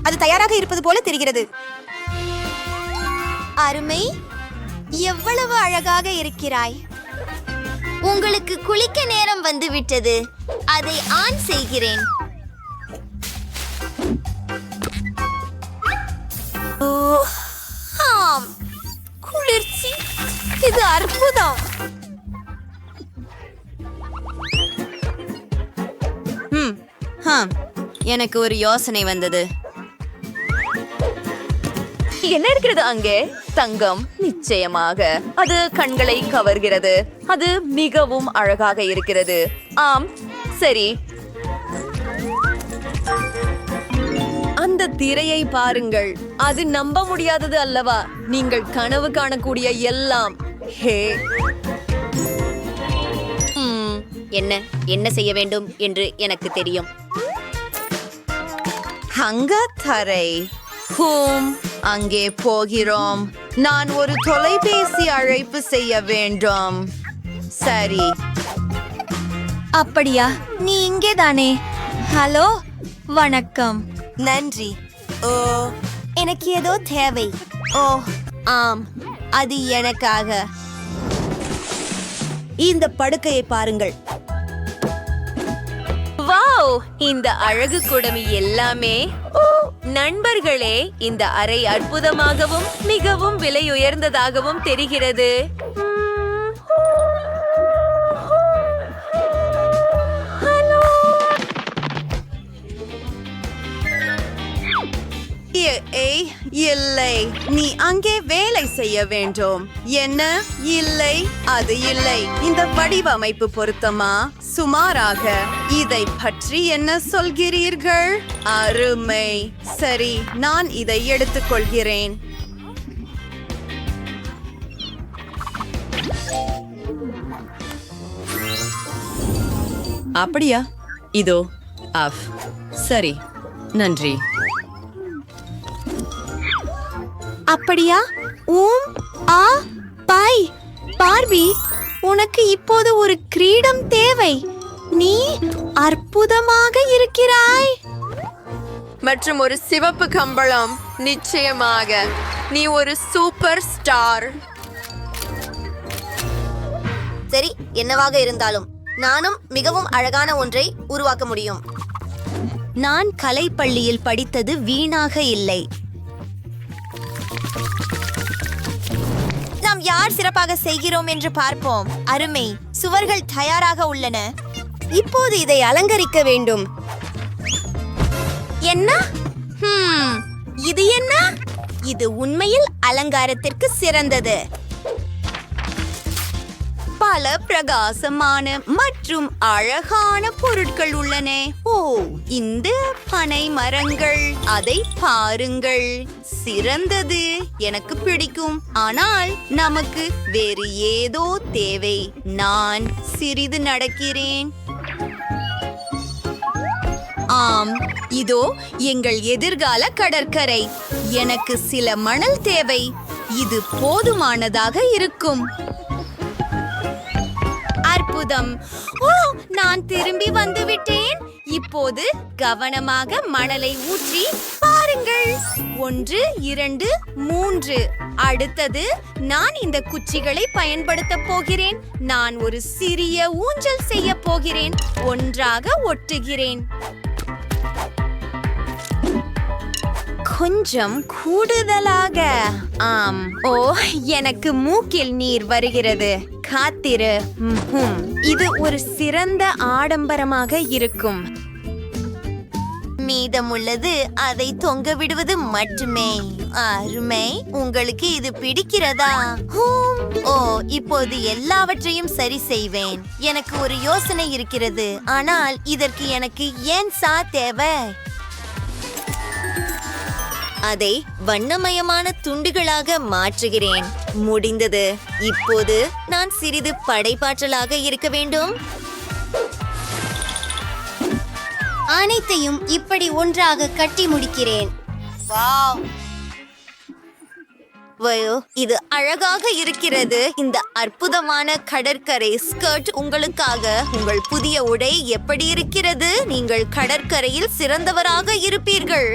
அது தயாராக இருப்பது போல தெரிகிறது. அருமை. எவ்வளவு அழகாக இருக்கிறாய். உங்களுக்கு குளிக்க நேரம் வந்து விட்டது. அதை ஆன் செய்கிறேன். ஆம், குளிர்ச்சி. இது அற்புதம். எனக்கு ஒரு யோசனை வந்தது. என்ன இருக்கிறது அங்கே? தங்கம். நிச்சயமாக அது கண்களை கவர்கிறது. அது மிகவும் அழகாக இருக்கிறது. ஆம், சரி. அந்த திரையை பாருங்கள். அது நம்ப முடியாதது அல்லவா? நீங்கள் கனவு காணக்கூடிய எல்லாம். ஹே, என்ன செய்ய வேண்டும் என்று எனக்கு தெரியும். அங்க தரை. அங்கே போகிறோம். நான் ஒரு தொலைபேசி அழைப்பு செய்ய வேண்டும். சரி. அப்படியா? நீ இங்கே தானே? ஹலோ, வணக்கம். நன்றி. ஓ, எனக்கு ஏதோ தேவை. ஓ ஆம், அது எனக்காக. இந்த படுக்கையை பாருங்கள். வாவ், இந்த அழகு குடமி எல்லாமே. ஓ நண்பர்களே, இந்த அறை அற்புதமாகவும் மிகவும் விலை உயர்ந்ததாகவும் தெரிகிறது. இல்லை, நீ அங்கே வேலை செய்ய வேண்டும். என்ன? இல்லை, அது இல்லை. இந்த வடிவமைப்பு பொருத்தமா? சுமாராக. இதை பற்றி என்ன சொல்கிறீர்கள்? அருமை. சரி, நான் இதை எடுத்துக்கொள்கிறேன். அப்படியா? இதோ ஆஃப். சரி, நன்றி. அப்படியா? பாய் பார்பி, உனக்கு இப்போது ஒரு கிரீடம் தேவை. நீ அற்புதமாக இருக்கிறாய். மற்றும் ஒரு சிவப்பு கம்பளம். நிச்சயமாக நீ ஒரு சூப்பர் ஸ்டார். சரி, என்னவாக இருந்தாலும் நானும் மிகவும் அழகான ஒன்றை உருவாக்க முடியும். நான் கலைப்பள்ளியில் படித்தது வீணாக இல்லை. நாம் யார் சிறப்பாக செய்கிறோம் என்று பார்ப்போம். அருமை. சுவர்கள் தயாராக உள்ளன. இப்போது இதை அலங்கரிக்க வேண்டும். என்ன? இது என்ன? இது உண்மையில் அலங்காரத்திற்கு சிறந்தது. பல பிரகாசமான மற்றும் அழகான பொருட்கள் உள்ளன. ஓ, இந்த பனை மரங்கள், அதை பாருங்கள். சிறந்தது. எனக்கு பிடிக்கும். ஆனால் நமக்கு வேறு ஏதோ தேவை. நான் சிறிது நடக்கிறேன். ஆம், இதோ எங்கள் எதிர்கால கடற்கரை. எனக்கு சில மணல் தேவை. இது போதுமானதாக இருக்கும். அற்புதம். ஓ, நான் திரும்பி வந்து விட்டேன். இப்போது கவனமாக மணலை ஊற்றி பாருங்கள். 1, 2, 3. அடுத்தது நான் இந்த குச்சிகளை பயன்படுத்த போகிறேன். நான் ஒரு சிறிய ஊஞ்சல் செய்ய போகிறேன். ஒன்றாக ஒட்டுகிறேன். கொஞ்சம் கூடுதலாக. ஆம். ஓ, எனக்கு மூக்கில் நீர் வருகிறது. காத்திரு. இது ஒரு சிறந்த ஆடம்பரமாக இருக்கும். மீதமுள்ளது அதை தொங்க விடுவது மட்டுமே. அருமை. உங்களுக்கு இது பிடிக்கிறதா? ஓ, இப்போது எல்லாவற்றையும் சரி செய்வேன். எனக்கு ஒரு யோசனை இருக்கிறது, ஆனால் இதற்கு எனக்கு ஏன் தேவை? அதை வண்ணமயமான துண்டுகளாக மாற்றுகிறேன். முடிந்தது. இப்போது நான் சிறிது படைப்பாற்றலாக இருக்க வேண்டும். அனைத்தையும் இப்படி ஒன்றாக கட்டி முடிக்கிறேன். இது அழகாக இருக்கிறது. இந்த அற்புதமான கடற்கரை ஸ்கர்ட் உங்களுக்காக. உங்கள் புதிய உடை எப்படி இருக்கிறது? நீங்கள் கடற்கரையில் சிறந்தவராக இருப்பீர்கள்.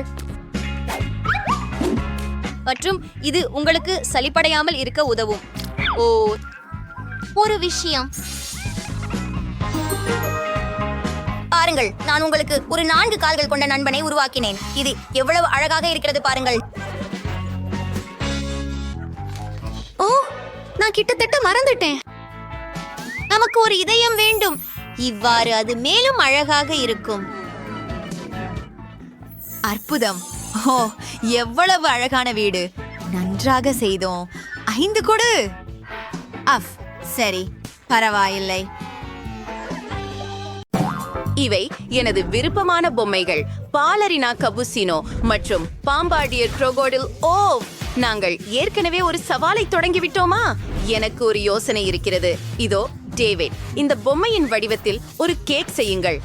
மற்றும் இது உங்களுக்கு சலிப்படையாமல் இருக்க உதவும். ஒரு விஷயம் பாருங்கள், நான் உங்களுக்கு ஒரு 4 கால்கள் கொண்ட நண்பனை உருவாக்கினேன். இது எவ்வளவு அழகாக இருக்கிறது பாருங்கள். ஓ, நான் கிட்டத்தட்ட மறந்துட்டேன். நமக்கு ஒரு இதயம் வேண்டும். இவ்வாறு அது மேலும் அழகாக இருக்கும். அற்புதம். ஓ, எவ்வளவு அழகான வீடு. நன்றாக செய்தோம். 5 கொடு. சரி, பரவாயில்லை. இவை எனது விருப்பமான பொம்மைகள். பாலரினா கபுசினோ மற்றும் பாம்பாடியர் crocodile. ஓ, நாங்கள் ஏற்கனவே ஒரு சவாலை தொடங்கிவிட்டோமா? எனக்கு ஒரு யோசனை இருக்கிறது. இதோ டேவிட், இந்த பொம்மையின் வடிவத்தில் ஒரு கேக் செய்யுங்கள்.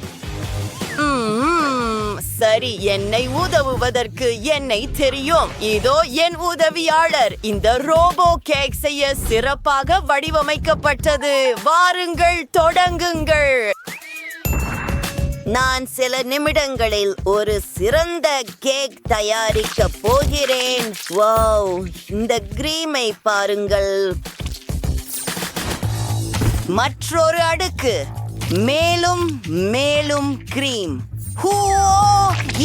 சரி, என்னை உதவுவதற்கு என்னை தெரியும். இதோ என் உதவியாளர். இந்த ரோபோ கேக் செய்ய சிறப்பாக வடிவமைக்கப்பட்டது. வாருங்கள், தொடங்குங்கள். நான் சில நிமிடங்களில் ஒரு சிறந்த கேக் தயாரிக்க போகிறேன். வாவ், இந்த கிரீமை பாருங்கள். மற்றொரு அடுக்கு, மேலும் மேலும் கிரீம்.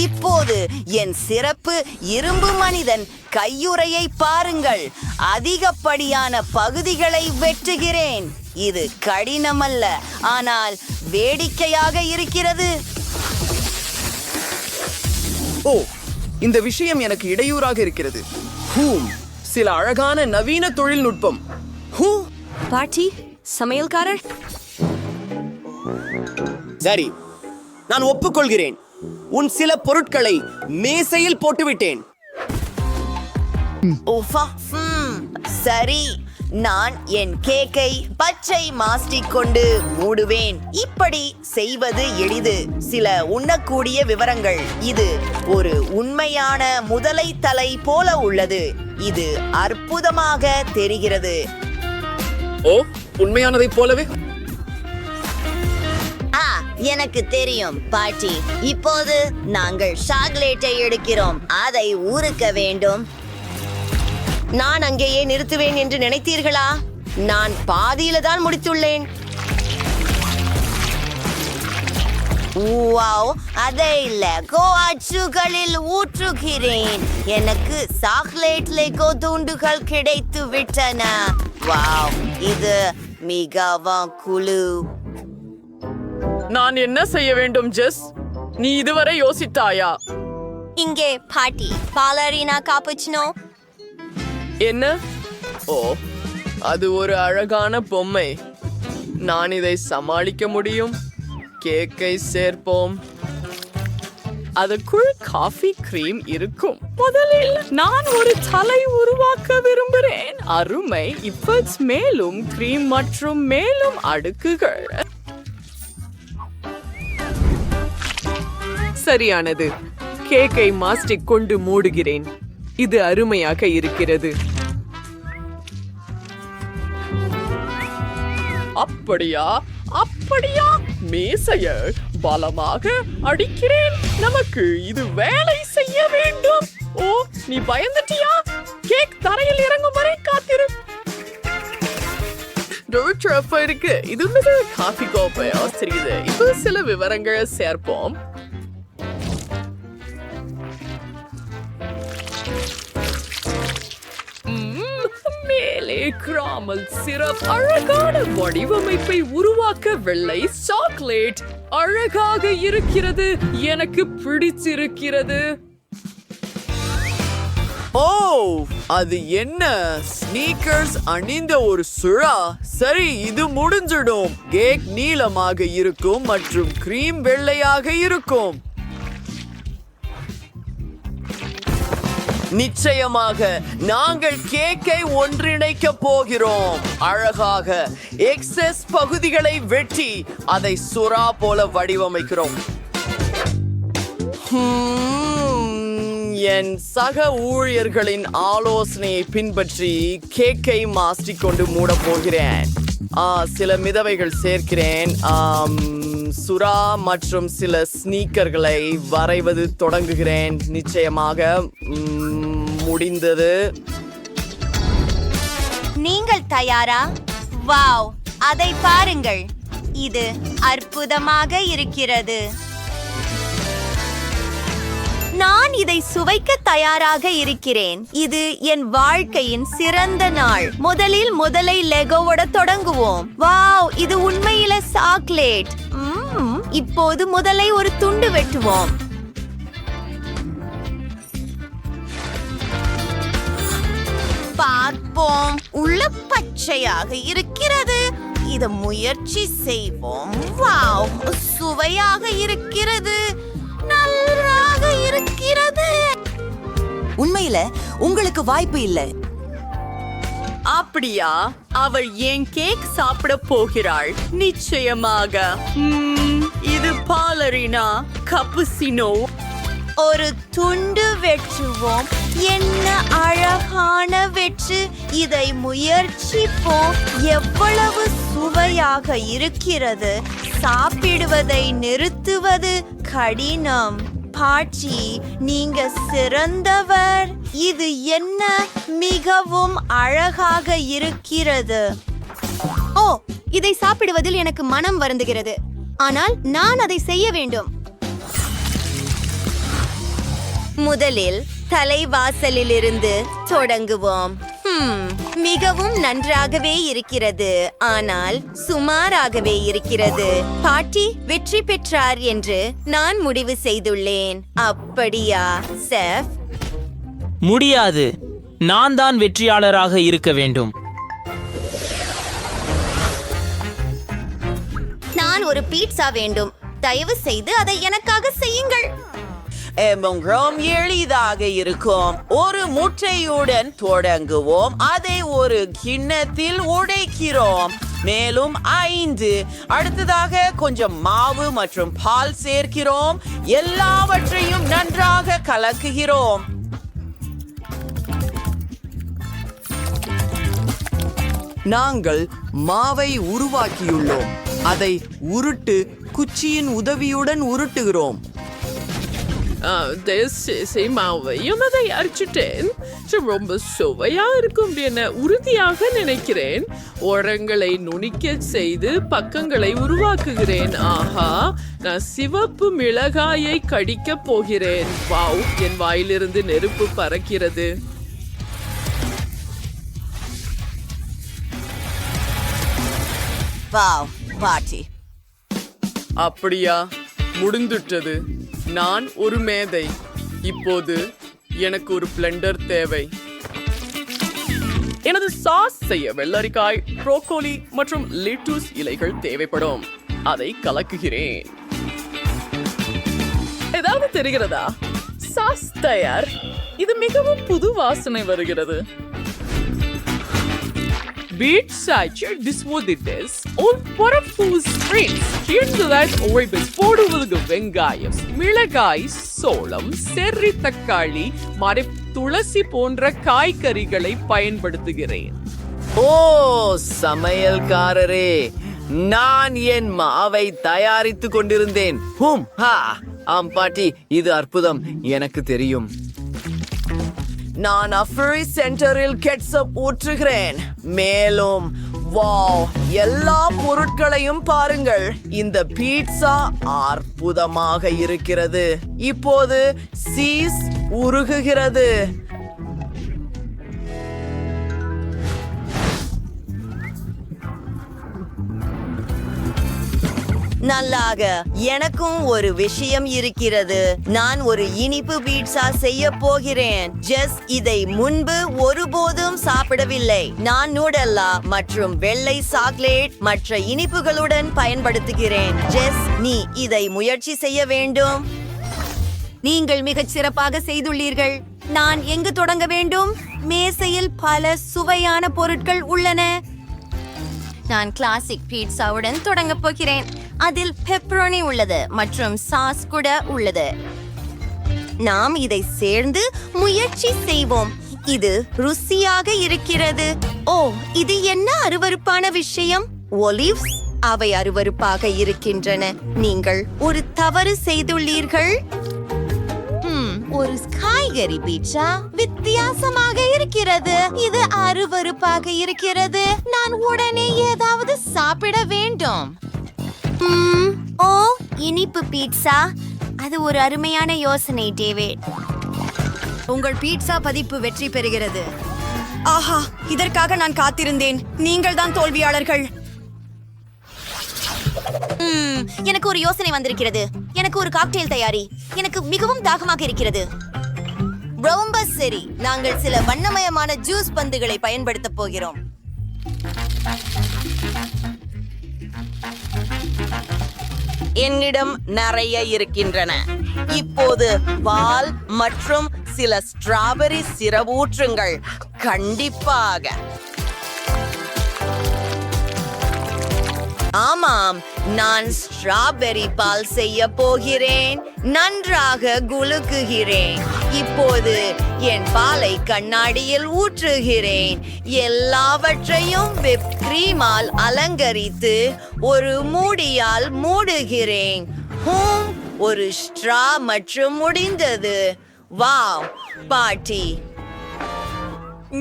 இப்போது என் சிறப்பு இரும்பு மனிதன் கையுறையை பாருங்கள். அதிகப்படியான பகுதிகளை வெட்டுகிறேன். இது கடினமல்ல, ஆனால் வேடிக்கையாக இருக்கிறது. ஓ, இந்த விஷயம் எனக்கு இடையூறாக இருக்கிறது. சில அழகான நவீன தொழில்நுட்பம். பாட்டி, சமையல்காரர். சரி, நான் ஒப்புக்கொள்கிறேன். உன் சில பொருட்களை மேசையில் போட்டுவிட்டேன். சரி, நான் என் கேக்கை பச்சை மாஸ்டிக் கொண்டு மூடுவேன். இப்படி செய்வது எளிது. சில உண்ணக்கூடிய விவரங்கள். இது ஒரு உண்மையான முதலை தலை போல உள்ளது. இது அற்புதமாக தெரிகிறது. ஓ, உண்மையானதைப் போலவே. எனக்கு தெரியும் பாட்டி. இப்போது நாங்கள் சாக்லேட்டை எடுக்கிறோம். அதை ஊறுக்க வேண்டும். நான் அங்கேயே நிறுத்துவேன் என்று நினைத்தீர்களா? நான் பாதியில தான் முடித்துள்ளேன். அதை இல்ல, அச்சுகளில் ஊற்றுகிறேன். எனக்கு சாக்லேட் லெகோ துண்டுகள் கிடைத்து விட்டன. வாவ், இது மிகவும் குழு. நான் என்ன செய்ய வேண்டும் ஜெஸ்? நீ இதுவரை யோசித்தாயா? இங்கே பாட்டி, பாலரினா காப்புச்சினோ. என்ன? ஓ, அது ஒரு அழகான பொம்மை. நான் இதை சமாளிக்க முடியும். கேக்கை சேர்ப்போம். அதுக்குள் காஃபி கிரீம் இருக்கும். முதலில் நான் ஒரு தலை உருவாக்க விரும்புகிறேன். அருமை. இப்ப மேலும் கிரீம் மற்றும் மேலும் அடுக்குகள். சரியானது. கேக்கை மாஸ்டிக் கொண்டு மூடுகிறேன். இது அருமையாக இருக்கிறது. அப்படியா? மேசையை பலமாக அடிக்கிறேன். நமக்கு இது வேலை செய்ய வேண்டும். ஓ, நீ பயந்துட்டியா? கேக் தரையில் இறங்கும் வரை காத்திரு. இருக்கு. இது காஃபி கோப்பை ஆசிரியது. இது சில விவரங்களை சேர்ப்போம். மேலே கிராமல் சிரப் அழகான வடிவமைப்பை உருவாக்க வெள்ளை சாக்லேட் அழகாக இருக்கிறது. எனக்கு பிடிச்சிருக்கிறது. ஓ, அது என்ன? ஸ்னீக்கர்ஸ் அணிந்த ஒரு சுறா. சரி, இது முடிஞ்சிடும். கேக் நீளமாக இருக்கும் மற்றும் கிரீம் வெள்ளையாக இருக்கும். நிச்சயமாக நாங்கள் கேக்கை ஒன்றிணைக்க போகிறோம். அழகாக எக்ஸஸ் பகுதிகளை வெட்டி அதை சுறா போல வடிவமைக்கிறோம். என் சக ஊழியர்களின் ஆலோசனையை பின்பற்றி கேக்கை மாற்றிக்கொண்டு மூட போகிறேன். சில மிதவைகள் சேர்க்கிறேன். சுறா மற்றும் சில ஸ்னீக்கர்களை வரைவது தொடங்குகிறேன். நிச்சயமாக முடிந்தது. நீங்கள் தயாரா? வாவ், அதை பாருங்கள். இது அற்புதமாக இருக்கிறது. நான் இதை சுவைக்க தயாராக இருக்கிறேன். இது என் வாழ்க்கையின் சிறந்த நாள். முதலை லெகோவோட தொடங்குவோம். வாவ், இது உண்மையில சாக்லேட். இப்போது முதலை ஒரு துண்டு வெட்டுவோம். பார்ப்போம். உள்ள பச்சையாக இருக்கிறது. இதை முயற்சி செய்வோம். வாவ், சுவையாக இருக்கிறது. நன்றாக இருக்கிறது. உண்மையில உங்களுக்கு வாய்ப்பு இல்லை. அப்படியா? அவள் என் கேக் சாப்பிட போகிறாள். நிச்சயமாக. இது பாலரினா கப்புசினோ. ஒரு துண்டு வெற்றுவோம். என்ன அழகான வெற்று. இதை முயற்சிப்போம். எவ்வளவு சுவையாக இருக்கிறது. சாப்பிடுவதை நிறுத்துவது கடினம். பாட்டி, நீங்க சிறந்தவர். இது என்ன மிகவும் அழகாக இருக்கிறது. ஓ, இதை சாப்பிடுவதில் எனக்கு மனம் வருந்துகிறது. ஆனால் நான் அதை செய்ய வேண்டும். முதலில் தலைவாசலிலிருந்து தொடங்குவோம். மிகவும் நன்றாகவே இருக்கிறது, ஆனால் சுமாராகவே இருக்கிறது. பாட்டி வெற்றி பெற்றார் என்று நான் முடிவு செய்துள்ளேன். அப்படியா செஃப்? முடியாது. நான் தான் வெற்றியாளராக இருக்க வேண்டும். நான் ஒரு பீட்சா வேண்டும். தயவு செய்து அதை எனக்காக செய்யுங்கள். எளிதாக இருக்கும். ஒரு முட்டையுடன் தொடங்குவோம். அதை ஒரு கிண்ணத்தில் உடைக்கிறோம். மேலும் 5. அடுத்ததாக கொஞ்சம் மாவு மற்றும் பால் சேர்க்கிறோம். எல்லாவற்றையும் நன்றாக கலக்குகிறோம். நாங்கள் மாவை உருவாக்கியுள்ளோம். அதை உருட்டு குச்சியின் உதவியுடன் உருட்டுகிறோம். மாவையும் அதை அரைச்சிட்டேன். ரொம்ப சுவையா இருக்கும் என உறுதியாக நினைக்கிறேன். ஓரங்களை நுணிக்க செய்து பக்கங்களை உருவாக்குகிறேன். ஆஹா, நான் சிவப்பு மிளகாயை கடிக்க போகிறேன். வாவ், என் வாயிலிருந்து நெருப்பு பறக்கிறது. வாவ், பாட்டி. அப்படியா? முடிந்துட்டது. நான் ஒரு மேதை. இப்போது எனக்கு ஒரு பிளெண்டர் தேவை. எனது சாஸ் செய்ய வெள்ளரிக்காய், ப்ரோக்கோலி மற்றும் லிட்டூஸ் இலைகள் தேவைப்படும். அதை கலக்குகிறேன். ஏதாவது தெரிகிறதா? சாஸ் தயார். இது மிகவும் புது வாசனை வருகிறது. வெங்காயம், மிளகாய், சோளம், செர்ரி தக்காளி, துளசி போன்ற காய்கறிகளை பயன்படுத்துகிறேன். ஓ சமையல்காரரே, நான் என் மாவை தயாரித்துக் கொண்டிருந்தேன். ஆம் பாட்டி, இது அற்புதம். எனக்கு தெரியும். நான் அஃப்ரி சென்டரில் கெட்சப் ஊற்றுகிறேன். மேலும் வாவ், எல்லா பொருட்களையும் பாருங்கள். இந்த பீட்சா அற்புதமாக இருக்கிறது. இப்போது சீஸ் உருகுகிறது. நல்லாக. எனக்கும் ஒரு விஷயம் இருக்கிறது. நான் ஒரு இனிப்பு பீட்சா செய்ய போகிறேன். ஜெஸ் இதை முன்பு ஒருபோதும் சாப்பிடவில்லை. நான் நூடல்லா மற்றும் வெள்ளை சாக்லேட் மற்ற இனிப்புகளுடன் பயன்படுத்துகிறேன். ஜெஸ், நீ இதை முயற்சி செய்ய வேண்டும். நீங்கள் மிகச் சிறப்பாக செய்துள்ளீர்கள். நான் எங்கு தொடங்க வேண்டும்? மேசையில் பல சுவையான பொருட்கள் உள்ளன. நான் கிளாசிக் பீட்சாவுடன் தொடங்கப் போகிறேன். அதில் பெப்பரோனி உள்ளது மற்றும் சாஸ் கூட உள்ளது. நாம் இதை சேர்ந்து முயற்சி செய்வோம். இது ருசியாக இருக்கிறது. ஓ, இது என்ன அருவருப்பான விஷயம்? ஒலிவ்ஸ், அவை அருவருப்பாக இருக்கின்றன. நீங்கள் ஒரு தவறு செய்துள்ளீர்கள். ஒரு காய்கறி பீட்சா வித்தியாசமாக இருக்கிறது. இது அருவருப்பாக இருக்கிறது. நான் உடனே ஏதாவது சாப்பிட வேண்டும். ஓ, இனிப்பு பீட்சா. அது ஒரு அருமையான யோசனை, டேவிட். உங்கள் பீட்சா பதிப்பு வெற்றி பெறுகிறது. ஆஹா, இதற்காக நான் காத்திருந்தேன். நீங்கள் தான் தோல்வியாளர்கள். எனக்கு ஒரு யோசனை வந்திருக்கிறது. எனக்கு ஒரு காக்டெயில் தயாரி. எனக்கு மிகவும் தாகமாக இருக்கிறது. ரொம்ப சரி, நாங்கள் சில வண்ணமயமான ஜூஸ் பந்துகளை பயன்படுத்த போகிறோம். என்னிடம் நிறைய இருக்கின்றன. இப்போது பால் மற்றும் சில ஸ்ட்ராபெரி சிரவூற்றுங்கள். கண்டிப்பாக. ஆமாம், நான் ஸ்ட்ராபெரி பால் செய்ய போகிறேன். நன்றாக குலுக்குகிறேன். இப்போது என் பாலை கண்ணாடியில் ஊற்றுகிறேன். எல்லாவற்றையும் விப் கிரீமால் அலங்கரித்து ஒரு மூடியால் மூடுகிறேன். ஒரு ஸ்ட்ரா மற்றும் முடிந்தது. வாவ், பாட்டி.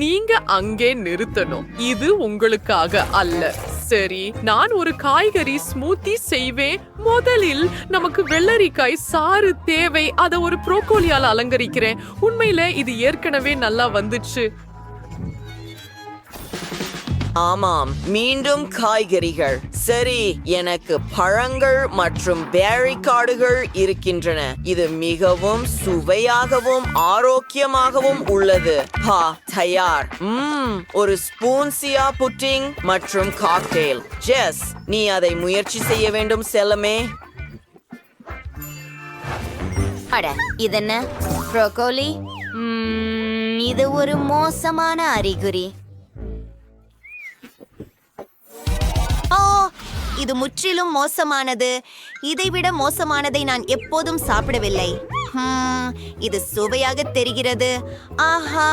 நீங்க அங்கே நிறுத்தணும். இது உங்களுக்காக அல்ல. சரி, நான் ஒரு காய்கறி ஸ்மூத்தி செய்வேன். முதலில் நமக்கு வெள்ளரிக்காய் சாறு தேவை. அதை ஒரு ப்ரோக்கோலியால அலங்கரிக்கிறேன். உண்மையில இது ஏற்கனவே நல்லா வந்துச்சு. ஆமாம், மீண்டும் காய்கறிகள். சரி, எனக்கு பழங்கள் மற்றும் பேரி காடுகள் இருக்கின்றன. இது மிகவும் சுவையாகவும் ஆரோக்கியமாகவும் உள்ளது. தயார். ஒரு ஸ்பூன் சியா புட்டிங் மற்றும் காக்டெயில். ஜெஸ், நீ அதை முயற்சி செய்ய வேண்டும் செல்லமே. அட, இதென்ன ப்ரோக்கோலி? இது ஒரு மோசமான அறிகுறி. ஓ, இது முற்றிலும் மோசமானது. இதைவிட மோசமானதை நான் எப்போதும் சாப்பிடவில்லை. இது சுவையாக தெரிகிறது. ஆஹா,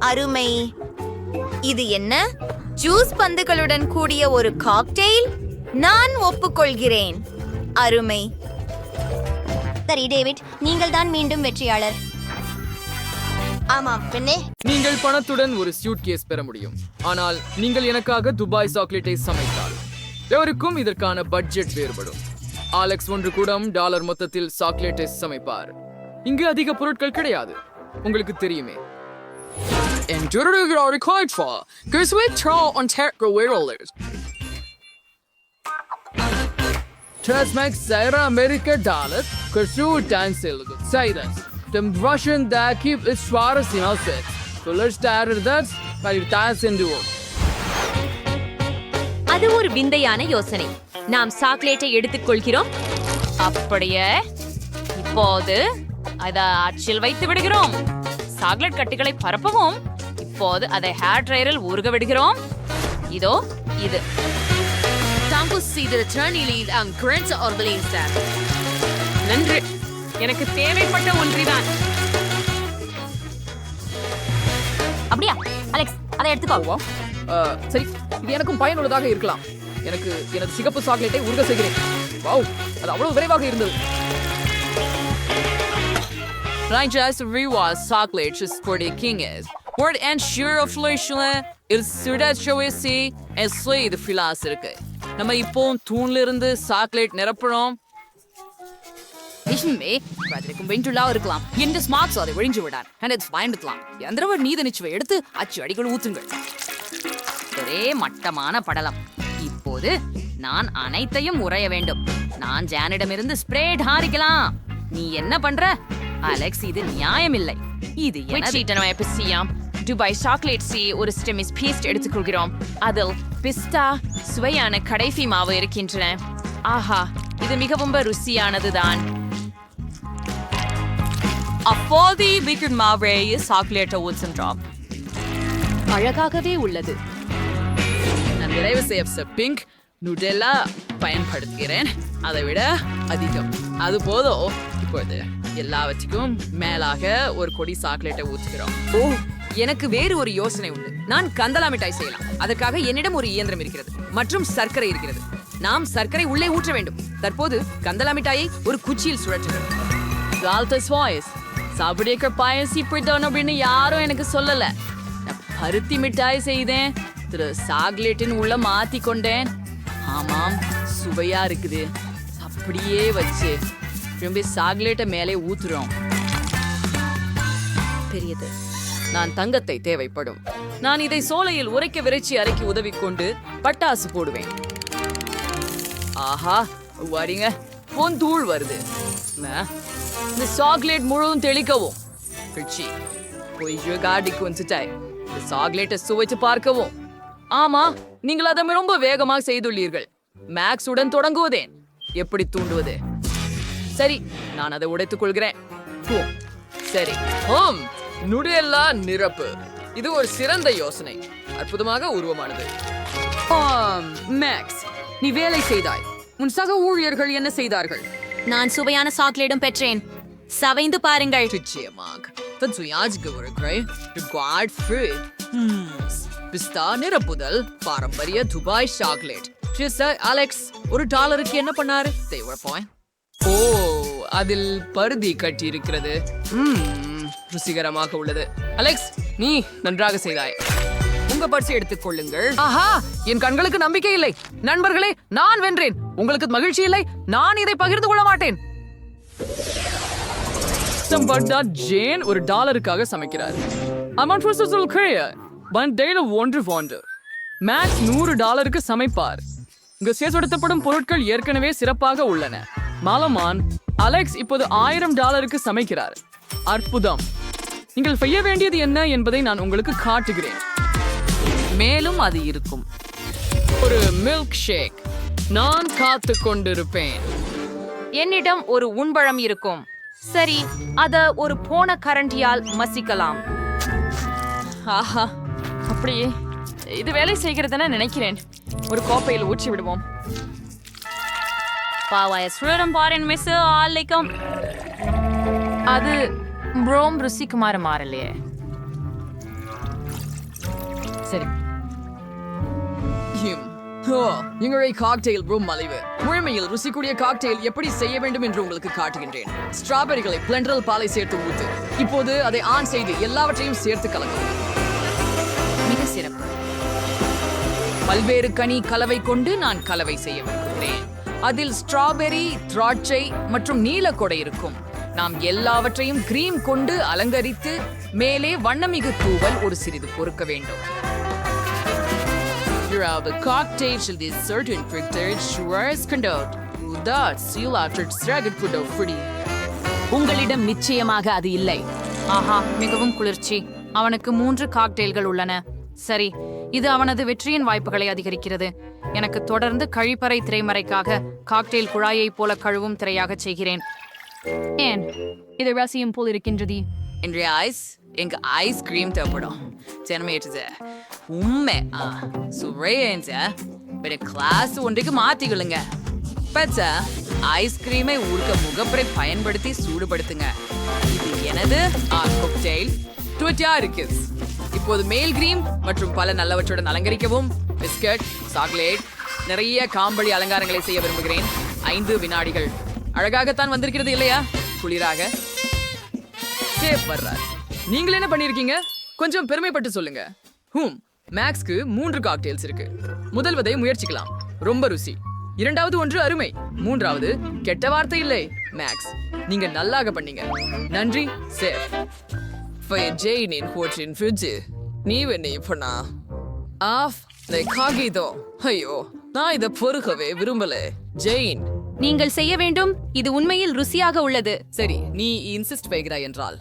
அருமை. இது என்ன? ஜூஸ் பந்துகளுடன் கூடிய ஒரு காக்டெயில்? நான் ஒப்புக்கொள்கிறேன். அருமை. சரி, டேவிட், நீங்கள் தான் மீண்டும் வெற்றியாளர். ஆமாம் பெண்ணே. நீங்கள் பணத்துடன் ஒரு சூட்கேஸ் பெற முடியும். ஆனால் நீங்கள் எனக்காக துபாய் சாக்லேட்டை சமைத்தால் எவருக்கும் இதற்கான பட்ஜெட் வேறுபடும். ஆலெக்ஸ் $1 கூடம் மொத்தத்தில் சாக்லேட்டை சமைப்பார். இங்கு அதிக பொருட்கள் கிடையாது, உங்களுக்கு தெரியுமே. Dem Russian der gibt es schwares hinaussetzt. So let's start that, weil wir da sind. அது ஒரு விந்தையான யோசனை. நாம் சாக்லேட்டை எடுத்துக்கொள்கிறோம். அப்படியே இப்போது அதை அச்சில் வைத்து விடுகிறோம். சாக்லேட் கட்டிகளை பரப்பவும். இப்போது அதை ஹேர் ட்ரையரில் ஊறுக விடுகிறோம். இதோ இது. நன்றி. எனக்கு தேவைப்பட்ட ஒன்றிதான். அப்படியா அலெக்ஸ், அதை எடுத்துக்கோ. சரி, இது எனக்கும் பயனுள்ளதாக இருக்கலாம். எனக்கு எனது சிகப்பு சாக்லேட்டை உருக செய்கிறேன். வாவ், அது அவ்வளவு விரைவாக இருந்தது. Rangers rewards chocolate is for the king is. Word and sure of Leishland is Sudat Showisi and Slay the philosophy. நம்ம இப்போ தூண்ல இருந்து சாக்லேட் நிரப்புறோம். விஷயமே ராஜரிக்கும் வெஞ்சுலா இருக்கலாம். இந்த ஸ்மார்ட்ஸ் அதை ஒழிஞ்சு விடார். and it's பயன்படுத்தலாம். எந்திரவர் நீத நிச்சயம் எடுத்து அச்சு அடிகள் ஊத்துங்கள். ஒரே மட்டமான படலம். இப்போது நான் அனைத்தையும் உறைய வேண்டும். நான் ஜானிடமிருந்து ஸ்ப்ரேட் ஹாரிக்கலாம். நீ என்ன பண்ற அலெக்ஸ்? இது நியாயமில்லை. இது என்ன? துபாய் சாக்லேட்ஸி ஒரு ஸ்டெமிஸ் பீஸ்ட் எடுத்துக்கொள்கிறோம். அதில் பிஸ்தா சுவையான கடைசி மாவு இருக்கின்றன. ஆஹா, இது மிகவும் ருசியானதுதான். அப்போது வீக்கெண்ட் மாவை சாக்லேட்டை ஊற்றுன்றோம். அழகாகவே உள்ளது. நான் நிறைவு செய்ய பிங்க் நுடெல்லா பயன்படுத்துகிறேன். அதை விட அதிகம் அது போதும். இப்போது எல்லாவற்றுக்கும் மேலாக ஒரு கொடி சாக்லேட்டை ஊற்றுகிறோம். ஓ, எனக்கு வேறு ஒரு யோசனை உண்டு. நான் கந்தலா மிட்டாய் செய்யலாம். அதற்காக என்னிடம் ஒரு இயந்திரம் இருக்கிறது மற்றும் சர்க்கரை இருக்கிறது. நாம் சர்க்கரை உள்ளே ஊற்ற வேண்டும். தற்போது கந்தலா மிட்டாயை ஒரு குச்சியில் சுழற்றுகிறோம். சாப்பிடிய பாயசி பிடித்தவன் அப்படின்னு யாரும் எனக்கு சொல்லல. நான் பருத்தி மிட்டாய் செய்தேன். சாக்லேட்டின் உள்ள மாத்தி கொண்டேன். ஆமாம், சுவையா இருக்குது. அப்படியே வச்சு திரும்பி சாக்லேட்டை மேலே ஊத்துறோம். பெரியது. நான் தங்கத்தை தேவைப்படும். நான் இதை சோலையில் உரைக்க விரைச்சி அரைக்கி உதவி கொண்டு பட்டாசு போடுவேன். ஆஹா, வரீங்க. பொன் தூள் வருது. இந்த சாக்லேட் முழுவதும் தெளிக்கவும். பிச்சி கொஞ்சம் காடிக்கு வந்துட்டாய். இந்த சாக்லேட்டை சுவைச்சு பார்க்கவும். ஆமா, நீங்கள் அதை ரொம்ப வேகமாக செய்துள்ளீர்கள். மேக்ஸ் உடன் தொடங்குவதேன். எப்படி தூண்டுவது? சரி, நான் அதை உடைத்துக் கொள்கிறேன். சரி. நுடெல்லா நிரப்பு. இது ஒரு சிறந்த யோசனை. அற்புதமாக உருவமானது. மேக்ஸ், நீ வேலை செய்தாய். உன் சக ஊழியர்கள் என்ன செய்தார்கள்? நான் சுவையான சாக்லேட்டும் பெற்றேன். சவைந்து பாருங்கள். நிச்சயமாக. பிஸ்தா நிரப்புதல் பாரம்பரிய துபாய் சாக்லேட். அலெக்ஸ் ஒரு டாலருக்கு என்ன பண்ணாரு? ஓ, அதில் பருதி கட்டி இருக்கிறது. ருசிகரமாக உள்ளது. அலெக்ஸ், நீ நன்றாக செய்தாய். உங்க பரிசை எடுத்துக் கொள்ளுங்கள். ஆஹா, என் கண்களுக்கு நம்பிக்கை இல்லை. நண்பர்களே, நான் வென்றேன். உங்களுக்கு மகிழ்ச்சி இல்லை? நான் இதை பகிர்ந்து கொள்ள மாட்டேன். ஜேன் ஒரு டாலருக்காக சமைக்கிறார். மேக்ஸ் $100 சமைப்பார். இங்கு சேர்த்தெடுத்தப்படும் பொருட்கள் ஏற்கனவே சிறப்பாக உள்ளன. மாலமான் அலெக்ஸ் இப்போது $1000 சமைக்கிறார். அற்புதம். நீங்கள் செய்ய வேண்டியது என்ன என்பதை நான் உங்களுக்கு காட்டுகிறேன். மேலும் அது இருக்கும். ஒரு மில்க் ஷேக். நான் காத்து கொண்டிருப்பேன். என்னிடம் ஒரு உண்பழம் இருக்கும். சரி, அத ஒரு போன கரண்டியால் மசிக்கலாம். ஆஹா, அப்படியே இது வேலை செய்கிறதுன்னு நினைக்கிறேன். ஒரு கோப்பையில் ஊற்றி விடுவோம். அது ப்ரோம் ருசிக்குமாறு மாறலையே. சரி, எங்களுடைய காக்டெயில் ப்ரூம் மலிவு. முழுமையில் ருசிக்கூடிய காக்டெயில் எப்படி செய்ய வேண்டும் என்று உங்களுக்கு காட்டுகின்றேன். ஸ்ட்ராபெரிகளை பிளெண்டரில் பாலை சேர்த்து ஊத்து. இப்போது அதை ஆன் செய்து எல்லாவற்றையும் சேர்த்து கலக்கும். மிக சிறப்பு. பல்வேறு கனி கலவை கொண்டு நான் கலவை செய்ய விரும்புகிறேன். அதில் ஸ்ட்ராபெரி, திராட்சை மற்றும் நீலக்கொடை இருக்கும். நாம் எல்லாவற்றையும் கிரீம் கொண்டு அலங்கரித்து மேலே வண்ணமிகு தூவல் ஒரு சிறிது பொறுக்க வேண்டும். The cocktail shall be certain prepared sures conduct. That seal after stragged put out pretty. உங்களிடம் நிச்சயமாக அது இல்லை. ஆஹா, மிகவும் குளிர்ச்சி. அவனுக்கு 3 காக்டெயில்கள் உள்ளன. சரி, இது அவனது வெற்றியின் வாய்ப்புகளை அதிகரிக்கிறது. எனக்கு தொடர்ந்து கழிப்பறை திரைமறைக்காக காக்டெயில் குழாயை போல கழுவும் திரையாக செய்கிறேன். ஏன் இது ரசியம் போல் இருக்கின்றது? இன்றைய எங்க ஐஸ்கிரீம் தேவைப்படும். ஜனமேற்றது உண்மை சுவைய கிளாஸ் ஒன்றைக்கு மாத்திக்கொள்ளுங்க. பச்சா ஐஸ்கிரீமை ஊர்க்க முகப்பரை பயன்படுத்தி சூடுபடுத்துங்க. இது எனது காக்டெயில் ட்விட்டியா இருக்கு. இப்போது மேல் கிரீம் மற்றும் பல நல்லவற்றுடன் அலங்கரிக்கவும். பிஸ்கட், சாக்லேட், நிறைய காம்பளி அலங்காரங்களை செய்ய விரும்புகிறேன். 5 வினாடிகள். அழகாகத்தான் வந்திருக்கிறது இல்லையா? குளிராக. சேஃப் வர்றார். நீங்கள் என்ன பண்ணிருக்கீங்க? கொஞ்சம் பெருமைப்பட்டு சொல்லுங்க. மேக்ஸ்க்கு 3 காக்டெயில்ஸ் இருக்கு. முதல்வதை முயற்சிக்கலாம். ரொம்ப ருசி. இரண்டாவது ஒன்று அருமை. மூன்றாவது கெட்ட வார்த்தை இல்லை. மேக்ஸ், நீங்க நல்லாக பண்ணீங்க. நன்றி சேஃப். ஜெயினின் ஹோட்டின் ஃப்ரிட்ஜ். நீ என்ன பண்ணா? ஆஃப் காகிதோ. ஐயோ, நான் இத பொறுக்கவே விரும்பல. ஜெயின், நீங்கள் செய்ய வேண்டும். இது உண்மையில் ருசியாக உள்ளது. சரி, நீ இன்சிஸ்ட் வைக்கிறாய் என்றால்.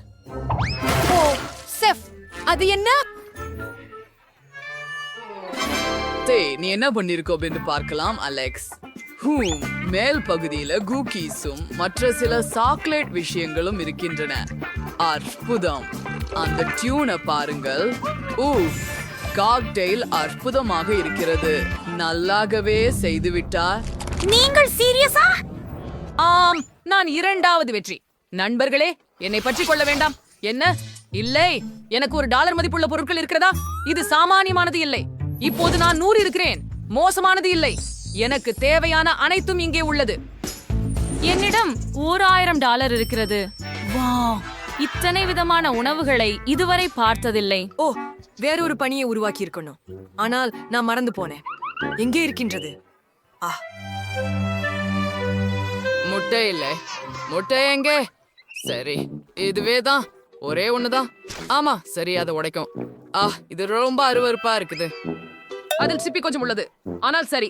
ஓ செஃப், அது என்ன? நீ என்ன பண்ணிருக்கோம் என்று பார்க்கலாம் அலெக்ஸ். மேல் பகுதியில குக்கீஸும் மற்ற சில சாக்லேட் விஷயங்களும் இருக்கின்றன. அற்புதம். அந்த டியூனை பாருங்கள். காக்டெயில் அற்புதமாக இருக்கிறது. நல்லாகவே செய்துவிட்டார். நீங்கள் சீரியஸா? ஆம், நான் 2வது வெற்றி. நண்பர்களே, என்னை பற்றி கொள்ள வேண்டாம். என்ன? இல்லை, எனக்கு $1 மதிப்புள்ள பொருட்கள் இருக்கிறதா? இது சாமானியமானது இல்லை. இப்போது நான் 100 இருக்கிறேன். மோசமானது இல்லை. எனக்கு தேவையான அனைத்தும் இங்கே உள்ளது. என்னிடம் $1000 இருக்கிறது. வாவ், இத்தனை விதமான உணவுகளை இதுவரை பார்த்ததில்லை. ஓ, வேறொரு பணியை உருவாக்கி இருக்கணும். ஆனால் நான் மறந்து போனேன். எங்கே இருக்கின்றது? முட்டை இல்லை. முட்டை எங்கே? சரி, இதுவே தான். ஒரே ஒண்ணுதான். ஆமா, சரி, அதை உடைக்கும். இது ரொம்ப அருவருப்பா இருக்குது. அதில் சிப்பி கொஞ்சம் உள்ளது. ஆனால் சரி,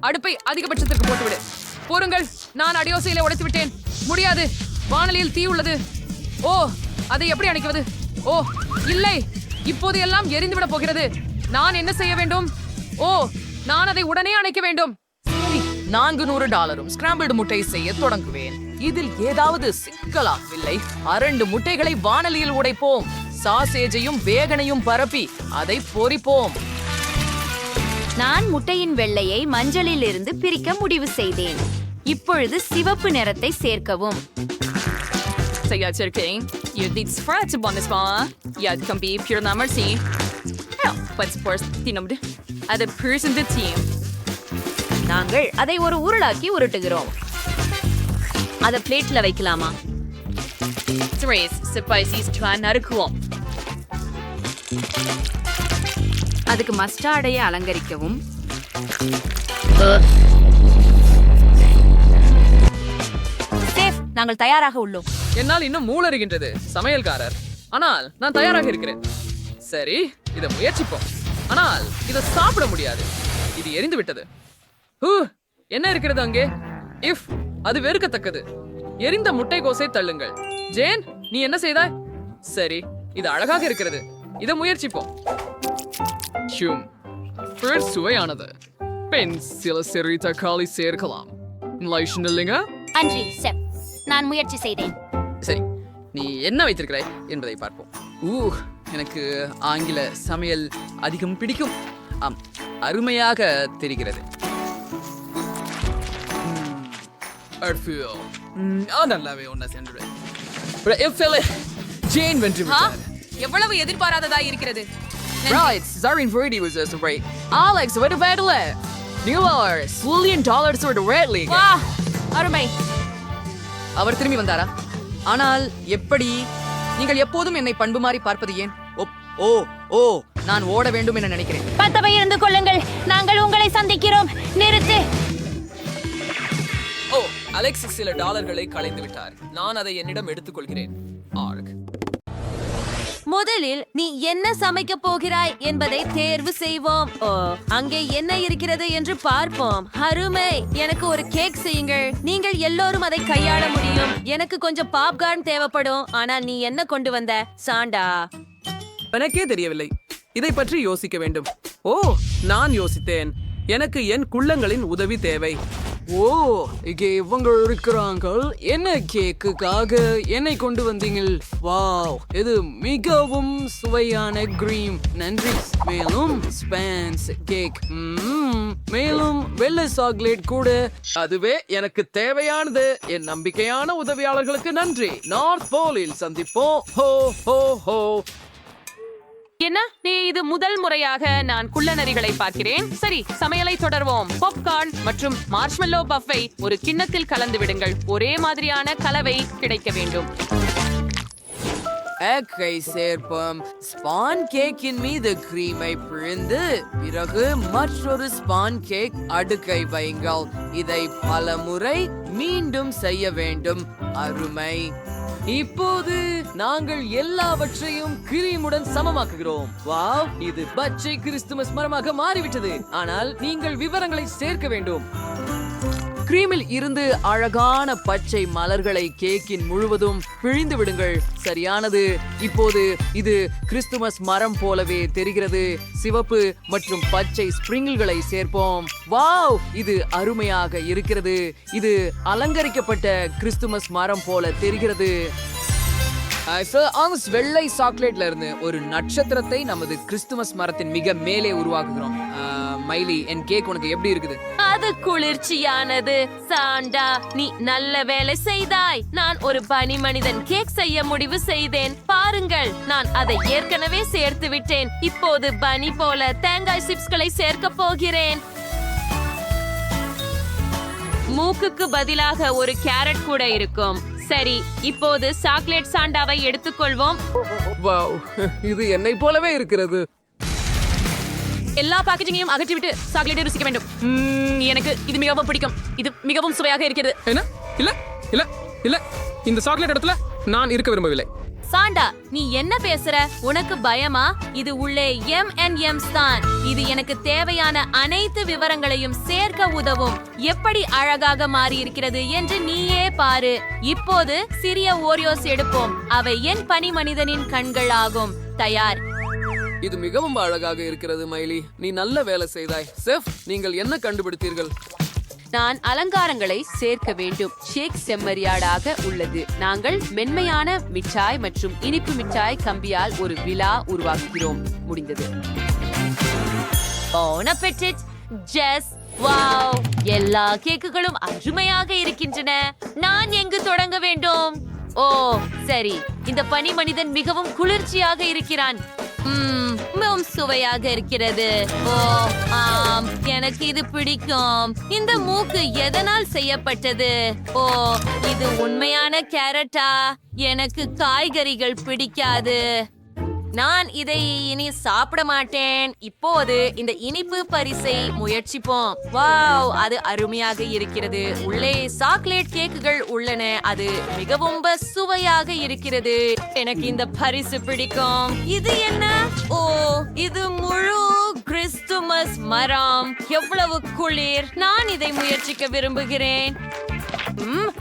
அடுப்பை அதிகபட்சத்திற்கு போட்டுவிடு. பொறுங்கள், நான் அடியோசையில உடைத்து விட்டேன். முடியாது, வானலியில் தீ உள்ளது. ஓ, அதை எப்படி அணைக்குவது? ஓ இல்லை, இப்போது எல்லாம் எரிந்துவிட போகிறது. நான் என்ன செய்ய வேண்டும்? ஓ, நான் அதை உடனே அணைக்க வேண்டும். சரி, $400 ஸ்கிராம்பிள்டு முட்டை செய்ய தொடங்குவேன். இதில் ஏதாவது சிக்கலாகவில்லை. 2 முட்டைகளை வானலியில் உடைப்போம். சாசேஜையும் வேகனையும் பரப்பி அதை பொரிப்போம். நான் முட்டையின் வெள்ளையை மஞ்சளில் இருந்து பிரிக்க முடிவு செய்தேன். இப்பொழுது சிவப்பு நிறத்தை சேர்க்கவும். நாங்கள் அதை ஒரு உருளாக்கி உருட்டுகிறோம். அதை பிளேட்ல வைக்கலாமா? அதுக்கு மஸ்டார்டையை அலங்கரிக்கவும். நாங்கள் தயாராக உள்ளோம். என்னால் இன்னும் மூளறுகின்றது சமையல்காரர். ஆனால் நான் தயாராக இருக்கிறேன். சரி, இதை முயற்சிப்போம். ஆனால் இதை சாப்பிட முடியாது. இது எரிந்து விட்டது. என்ன இருக்கிறது அங்கே? அது வெறுக்கத்தக்கது. எரிந்த முட்டைகோசை தள்ளுங்கள். ஜேன், நீ என்ன செய்தாய்? சரி, இது அழகாக இருக்கிறது. இதை முயற்சிப்போம். சுவையானது. பெண் சில சிறு தக்காளி சேர்க்கலாம். அன்றி செப், நான் முயற்சி செய்தேன். சரி, நீ என்ன வைத்திருக்கிறாய் என்பதை பார்ப்போம். எனக்கு ஆங்கில சமையல் அதிகம் பிடிக்கும். அருமையாக தெரிகிறது. நல்லாவே ஒன்ன சென்று ஜேன் வென்று விட்டார். எவ்வளவு எதிர்பாராததா இருக்கிறது. Right, Zarin Verdi was just right. Alex, what about it? $1 for the Red League. வா, அருமை. அவர் திரும்பி வந்தாரா? ஆனால் எப்படி? நீங்கள் எப்போதும் என்னை பண்பு மாறி பார்ப்பது ஏன்? நான் ஓட வேண்டும் என நினைக்கிறேன். பத்தவை இருந்து கொள்ளுங்கள், நாங்கள் உங்களை சந்திக்கிறோம். நிறுத்து. அலெக்ஸ் சில டாலர்களை களைந்து விட்டார். நான் அதை என்னிடம் எடுத்துக்கொள்கிறேன். முதலில் நீ என்ன சமைக்க போகிறாய் என்பதை தேர்வு செய்வோம். அங்கே என்ன இருக்கிறது என்று பார்ப்போம். அருமை, எனக்கு ஒரு கேக் செய்யுங்கள். நீங்கள் எல்லோரும் அதை கையாள முடியும். எனக்கு கொஞ்சம் பாப்கார்ன் தேவைப்படும். ஆனால் நீ என்ன கொண்டு வந்த? சாண்டா. எனக்கே தெரியவில்லை. இதை பற்றி யோசிக்க வேண்டும். நான் யோசித்தேன். எனக்கு என் குள்ளங்களின் உதவி தேவை. இங்கே இவங்க இருக்கிறாங்க. என்ன கேக்குக்காக என்னை கொண்டு வந்தீங்கள்? வாவ், இது மிகவும் சுவையான கிரீம். நன்றி. மேலும் ஸ்பான்ஸ் கேக், மேலும் வெள்ளை சாக்லேட் கூட. அதுவே எனக்கு தேவையானது. என் நம்பிக்கையான உதவியாளர்களுக்கு நன்றி. நார்த் போலில் சந்திப்போம். ஹோ ஹோ ஹோ. என்ன, நீ இது முதல் முறையாக நான் குள்ளநரிகளை பார்க்கிறேன். சரி, சமையலை தொடர்வோம். பாப்கார்ன் மற்றும் மார்ஷ்மெல்லோ பஃப்பை ஒரு கிண்ணத்தில் கலந்து விடுங்கள். ஒரே மாதிரியான கலவை கிடைக்க வேண்டும். எக்கை சேர்ப்போம். ஸ்பான் கேக்கின் மீது கிரீமை பிழிந்து பிறகு மற்றொரு ஸ்பான் கேக் அடுக்கை வைங்கள். இதை பல முறை மீண்டும் செய்ய வேண்டும். அருமை. இப்போது நாங்கள் எல்லாவற்றையும் கிரீமுடன் சமமாக்குகிறோம். வாவ், இது பச்சை கிறிஸ்துமஸ் மரமாக மாறிவிட்டது. ஆனால் நீங்கள் விவரங்களை சேர்க்க வேண்டும். கிரீமில் இருந்து அழகான பச்சை மலர்களை கேக்கின் முழுவதும் பிழிந்து விடுங்கள். சரியானது. இப்போது இது கிறிஸ்துமஸ் மரம் போலவே தெரிகிறது. சிவப்பு மற்றும் பச்சை ஸ்பிரிங்கிள்களை சேர்ப்போம். வாவ், இது அருமையாக இருக்கிறது. இது அலங்கரிக்கப்பட்ட கிறிஸ்துமஸ் மரம் போல தெரிகிறது. வெள்ளை சாக்லேட்ல இருந்து ஒரு நட்சத்திரத்தை நமது கிறிஸ்துமஸ் மரத்தின் மிக மேலே உருவாக்குகிறோம். மைலி, என் கேக் உனக்கு எப்படி இருக்குது? அது குளிர்ச்சியானது. சாண்டா, நீ நல்ல வேலை செய்தாய். நான் ஒரு பனி மனிதன் கேக் செய்ய முடிவு செய்தேன். பாருங்கள், நான் அதை ஏற்கனவே சேர்த்து விட்டேன். இப்போது பனி போல தேங்காய் சிப்ஸ்களை சேர்க்க போகிறேன். மூக்குக்கு பதிலாக ஒரு கேரட் கூட இருக்கும். சரி, இப்போது சாக்லேட் சாண்டாவை எடுத்துக்கொள்வோம். வாவ், இது என்னை போலவே இருக்கிறது. எல்லா பேக்கேஜிங்கையும் அகற்றிவிட்டு சாக்லேட்டை ருசிக்க வேண்டும். எனக்கு இது மிகவும் பிடிக்கும். இது மிகவும் சுவையாக இருக்கிறது. என்ன? இல்ல இல்ல இல்ல, இந்த சாக்லேட் இடத்துல நான் இருக்க விரும்பவில்லை. சாண்டா, நீ என்ன பேசுற? உனக்கு பயமா? இது உள்ளே M&M's தான். இது எனக்கு தேவையான அனைத்து விவரங்களையும் சேர்க்க உதவும். எப்படி அழகாக மாறி இருக்கிறது என்று நீயே பாரு. இப்போது சிறிய ஓரியோஸ் எடுப்போம். அவை என் பனி மனிதனின் கண்கள் ஆகும். தயார். இது மிகவும் அழகாக இருக்கிறது மைலி. நீ நல்ல வேலை செய்தாய். செஃப், நீங்கள் என்ன கண்டுபிடித்தீர்கள்? நான் அலங்காரங்களை சேர்க்க வேண்டும். ஷேக் செம்மறியாடாக உள்ளது. நாங்கள் மென்மையான மிட்டாய் மற்றும் இனிப்பு மிட்டாய் கம்பியால் ஒரு விழா உருவாக்குகிறோம். முடிந்தது. Bon appetit, Jess. வாவ், எல்லா கேக்குகளும் அருமையாக இருக்கின்றன. நான் எங்கு தொடங்க வேண்டும்? ஓ சரி, இந்த பனி மனிதன் மிகவும் குளிர்ச்சியாக இருக்கிறான். மிகவும் சுவையாக இருக்கிறது. ஓ ஆம், எனக்கு இது பிடிக்கும். இந்த மூக்கு எதனால் செய்யப்பட்டது? ஓ, இது உண்மையான கேரட்டா? எனக்கு காய்கறிகள் பிடிக்காது. நான் இதை இனி சாப்பிட மாட்டேன். இப்போது இந்த இனிப்பு பரிசை முயற்சிப்போம். வாவ், அது அருமையாக இருக்கிறது. உள்ளே சாக்லேட் கேக்குகள் உள்ளன. அது மிகவும் சுவையாக இருக்கிறது. எனக்கு இந்த பரிசு பிடிக்கும். இது என்ன? ஓ, இது முழு கிறிஸ்துமஸ் மரம். எவ்வளவு குளிர். நான் இதை முயற்சிக்க விரும்புகிறேன்.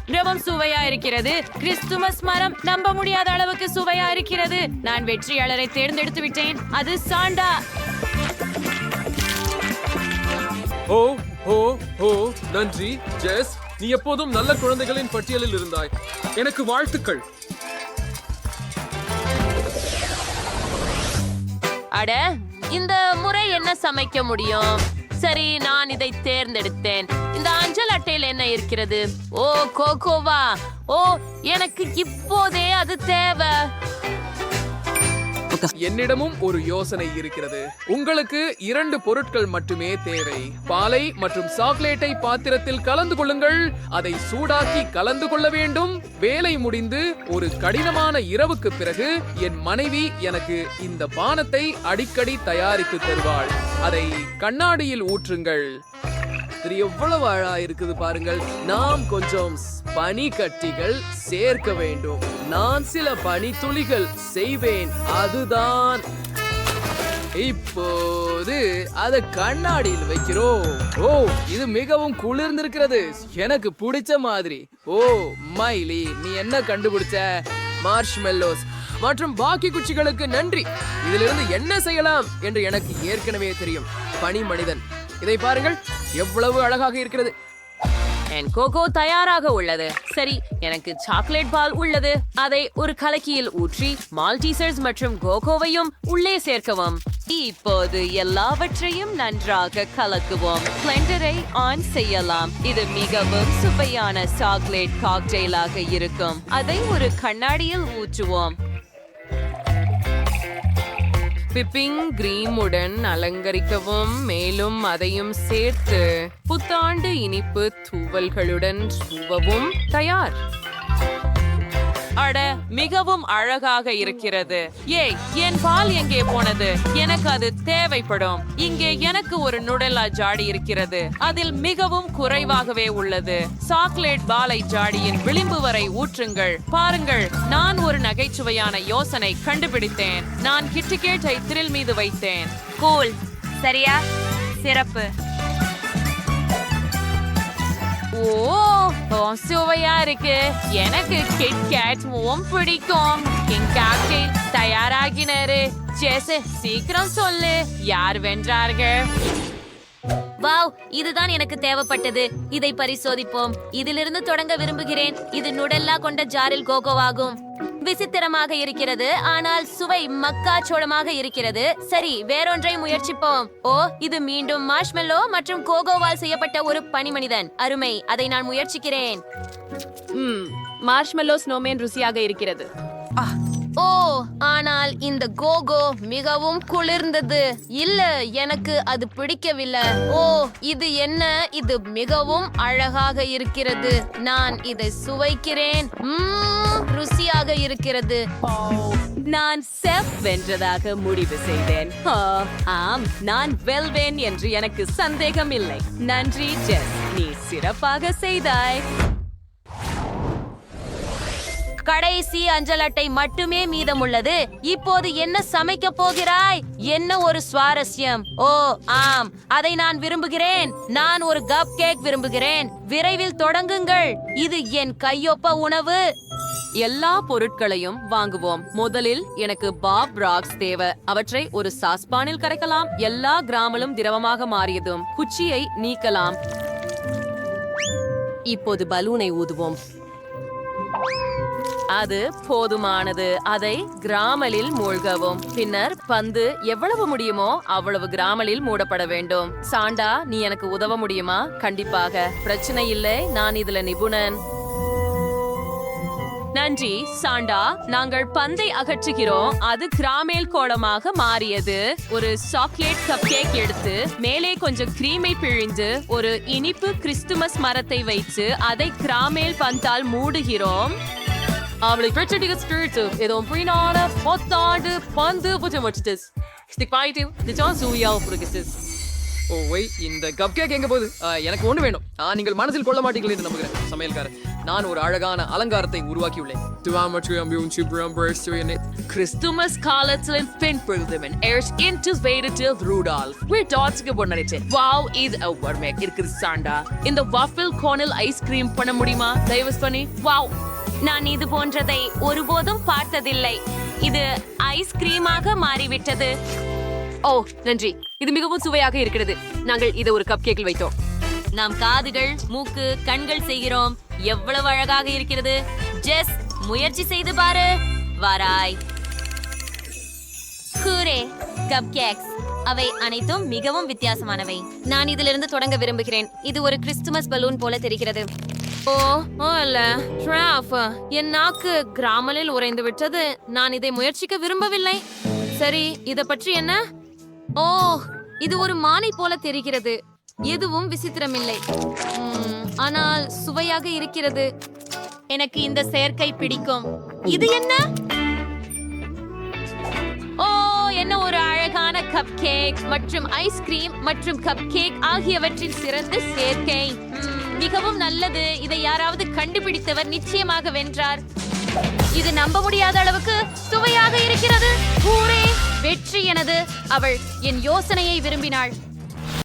மிகவும் சுவையா இருக்கிறது. கிறிஸ்துமஸ் மரம் நம்ப முடியாத அளவுக்கு சுவையா இருக்கிறது. நான் வெற்றியாளரை தேர்ந்தெடுத்து விட்டேன். அது சாண்டா. ஓ ஓ ஓ, நன்றி ஜெஸ். நீ எப்போதும் நல்ல குழந்தைகளின் பட்டியலில் இருந்தாய். எனக்கு வாழ்த்துக்கள். அட, இந்த முறை என்ன சமைக்க முடியும்? சரி, நான் இதை தேர்ந்தெடுத்தேன். இந்த அஞ்சல் அட்டையில் என்ன இருக்கிறது? ஓ, கோகோவா. ஓ, எனக்கு இப்போதே அது தேவை. என்னிடமும் ஒரு யோசனை இருக்கிறது. உங்களுக்கு 2 பொருட்கள் மட்டுமே தேவை. பாலை மற்றும் சாக்லேட்டை பாத்திரத்தில் கலந்து கொள்ளுங்கள். அதை சூடாக்கி கலந்து கொள்ள வேண்டும். வேலை முடிந்து ஒரு கடினமான இரவுக்கு பிறகு என் மனைவி எனக்கு இந்த பானத்தை அடிக்கடி தயாரித்து தருவாள். அதை கண்ணாடியில் ஊற்றுங்கள். இது எவ்வளவு அழகா இருக்குது பாருங்கள். நாம் கொஞ்சம் பனி கட்டிகள் சேர்க்க வேண்டும். நான் சில பனி துளிகள் செய்வேன். அதுதான். இப்போது அதை கண்ணாடியில் வைக்கிறோம். ஓ, இது மிகவும் குளிர்ந்திருக்கிறது. எனக்கு பிடிச்ச மாதிரி. ஓ மைலி, நீ என்ன கண்டுபிடிச்ச? மார்ஷ்மெல்லோஸ் மற்றும் பாக்கி குச்சிகளுக்கு நன்றி. இதிலிருந்து என்ன செய்யலாம் என்று எனக்கு ஏற்கனவே தெரியும். பனி மனிதன். இதை பாருங்கள், எவ்வளவு அழகாக இருக்கிறது. என் கோகோ தயாராக உள்ளது. சரி, எனக்கு சாக்லேட் பால் உள்ளது. அதை ஒரு கலக்கியில் ஊற்றி மால்டீசர்ஸ் மற்றும் கோகோவையும் உள்ளே சேர்க்கவும். இப்போது எல்லாவற்றையும் நன்றாக கலக்குவோம். பிளெண்டரை ஆன் செய்யலாம். இது மிகவும் சுவையான சாக்லேட் காக்டெயிலாக இருக்கும். அதை ஒரு கண்ணாடியில் ஊற்றுவோம். விப்பிங் கிரீமுடன் அலங்கரிக்கவும். மேலும் அதையும் சேர்த்து புத்தாண்டு இனிப்பு தூவல்களுடன் தூவவும். தயார். அட, மிகவும் அழகாக இருக்கிறது. ஏய், என் பால் எங்கே போனது? எனக்கு அது தேவைப்படும். இங்கே எனக்கு ஒரு நுடலா ஜாடி இருக்கிறது. அதில் மிகவும் குறைவாகவே உள்ளது. சாக்லேட் பாலை ஜாடியின் விளிம்பு வரை ஊற்றுங்கள். பாருங்கள், நான் ஒரு நகைச்சுவையான யோசனை கண்டுபிடித்தேன். நான் கிட்கேட்டை திரில் மீது வைத்தேன். கூல், சரியா? சிறப்பு. ஓ, சுவையா இருக்கு. எனக்கு கிட்கேட் பிடிக்கும். கிட்கேட் தயாராகினாரு. ஜெஸ், சீக்கிரம் சொல்லு, யார் வென்றார்கள்? வாவ், இதுதான் எனக்கு தேவைப்பட்டது. இதை பரிசோதிப்போம். இதிலிருந்து தொடங்க விரும்புகிறேன். இது நுடெல்லா கொண்ட ஜாரில் கோகோவாகும். விசித்திரமாக இருக்கிறது, ஆனால் சுவை மக்காச்சோளமாக இருக்கிறது. சரி, வேறொன்றை முயற்சிப்போம். ஓ, இது மீண்டும் மார்ஷ்மெல்லோ மற்றும் கோகோவால் செய்யப்பட்ட ஒரு பனிமனிதன். அருமை, அதை நான் முயற்சிக்கிறேன். மார்ஷ்மெல்லோ ஸ்னோமேன் ருசியாக இருக்கிறது. ஓ, ஆனால் இந்த கோகோ மிகவும் குளிர்ந்தது. இல்ல, எனக்கு அது பிடிக்கவில்லை. ஓ, இது என்ன? இது மிகவும் அழகாக இருக்கிறது. நான் இதை சுவைக்கிறேன். ருசியாக இருக்கிறது. நான் செஃப் வென்றதாக முடிவு செய்தேன். ஆம், நான் வெல்வேன் என்று எனக்கு சந்தேகம் இல்லை. நன்றி ஜெஸ், நீ சிறப்பாக செய்தாய். கடைசி அஞ்சல் அட்டை மட்டுமே மீதமுள்ளது. இப்போது என்ன சமைக்க போகிறாய்? என்ன ஒரு சுவாரஸ்யம். ஓ ஆம், அதை நான் விரும்புகிறேன். நான் ஒரு கப் கேக் விரும்புகிறேன். விரைவில் தொடங்குங்கள். இது என் கையொப்ப உணவு. எல்லா பொருட்களையும் வாங்குவோம். முதலில் எனக்கு பாப் ராக்ஸ் தேவை. அவற்றை ஒரு சாஸ்பானில் கரைக்கலாம். எல்லா கிராமலும் திரவமாக மாறியதும் குச்சியை நீக்கலாம். இப்போது பலூனை ஊதுவோம். அது போதுமானது. அதை கிராமலில் மூழ்கவும். பின்னர் பந்து எவ்வளவு முடியுமோ அவ்வளவு கிராமலில் மூடப்பட வேண்டும். சாண்டா, நீ எனக்கு உதவ முடியுமா? கண்டிப்பாக, பிரச்சனை இல்லை, நான் இதுல நிபுணன். நன்றி சாண்டா. நாங்கள் பந்தை அகற்றுகிறோம். அது கிராமேல் கோலமாக மாறியது. ஒரு சாக்லேட் கப் கேக் எடுத்து மேலே கொஞ்சம் கிரீமை பிழிந்து ஒரு இனிப்பு கிறிஸ்துமஸ் மரத்தை வைத்து அதை கிராமேல் பந்தால் மூடுகிறோம். அவளை பிரச்சனைக்கு ஸ்பிரிட் ஏதோ புரியாத பொத்தாண்டு பந்து புஜம் வச்சுட்டு ஸ்டிக் நிஜம் சூயா புரிகிஸ். ஓ ஒய், இந்த கப் கேக் எங்க போகுது? எனக்கு ஒண்ணு வேணும். நீங்கள் மனதில் கொள்ள மாட்டீங்களே என்று நம்புகிறேன். சமையல்காரர், நான் ஒரு அழகான அலங்காரத்தை உருவாக்கியுள்ளேன். கிறிஸ்துமஸ் காலத்தில் பின்புறுதவன் ஏர்ஸ் இன்டிவேட்டட் ரூடால்ஃப். டாட்ஸ்க்கு பொண்ணரிச்சேன். வாவ், இது ஒர்மேக் இருக்குது சாண்டா. இந்த வாஃபில் கோனில் ஐஸ்கிரீம் பண்ண முடியுமா தயவு பண்ணி? வாவ், நான் இது போன்றதை ஒருபோதும் பார்த்ததில்லை. இது ஐஸ்கிரீமாக மாறிவிட்டது. ஓ நன்றி, இது மிகவும் சுவையாக இருக்கிறது. நாங்கள் இதை ஒரு கப் கேக்கில் வைத்தோம். நாம் காதுகள், மூக்கு, கண்கள் செய்கிறோம். எவ்வளவு அழகாக இருக்கிறது. ஜெஸ், முயற்சி செய்து பாரு. வாராய். கூரே கப் கேக்ஸ். அவை அனைத்தும் மிகவும் வித்தியாசமானவை. நான் இதிலிருந்து தொடங்க விரும்புகிறேன். இது ஒரு கிறிஸ்துமஸ் பலூன் போல தெரிகிறது. ஓ இல்ல, என் நாக்கு கிராமலில் உறைந்து விட்டது. நான் இதை முயற்சிக்க விரும்பவில்லை. சரி, இத பற்றி என்ன? ஓ, இது ஒரு மானை போல தெரிகிறது. எதுவும் விசித்திரமில்லை, ஆனால் சுவையாக இருக்கிறது. எனக்கு இந்த சேர்க்கை பிடிக்கும். இது என்ன? ஓ, என்ன ஒரு அழகான கப் கேக் மற்றும் ஐஸ்கிரீம் மற்றும் கப் கேக் ஆகியவற்றின் சிறந்த சேர்க்கை. மிகவும் நல்லது. இதை யாராவது கண்டுபிடித்தவர் நிச்சயமாக வென்றார். இது நம்ப முடியாத அளவுக்கு சுவையாக இருக்கிறது. ஊரே, வெற்றி எனது. அவள் என் யோசனையை விரும்பினாள்.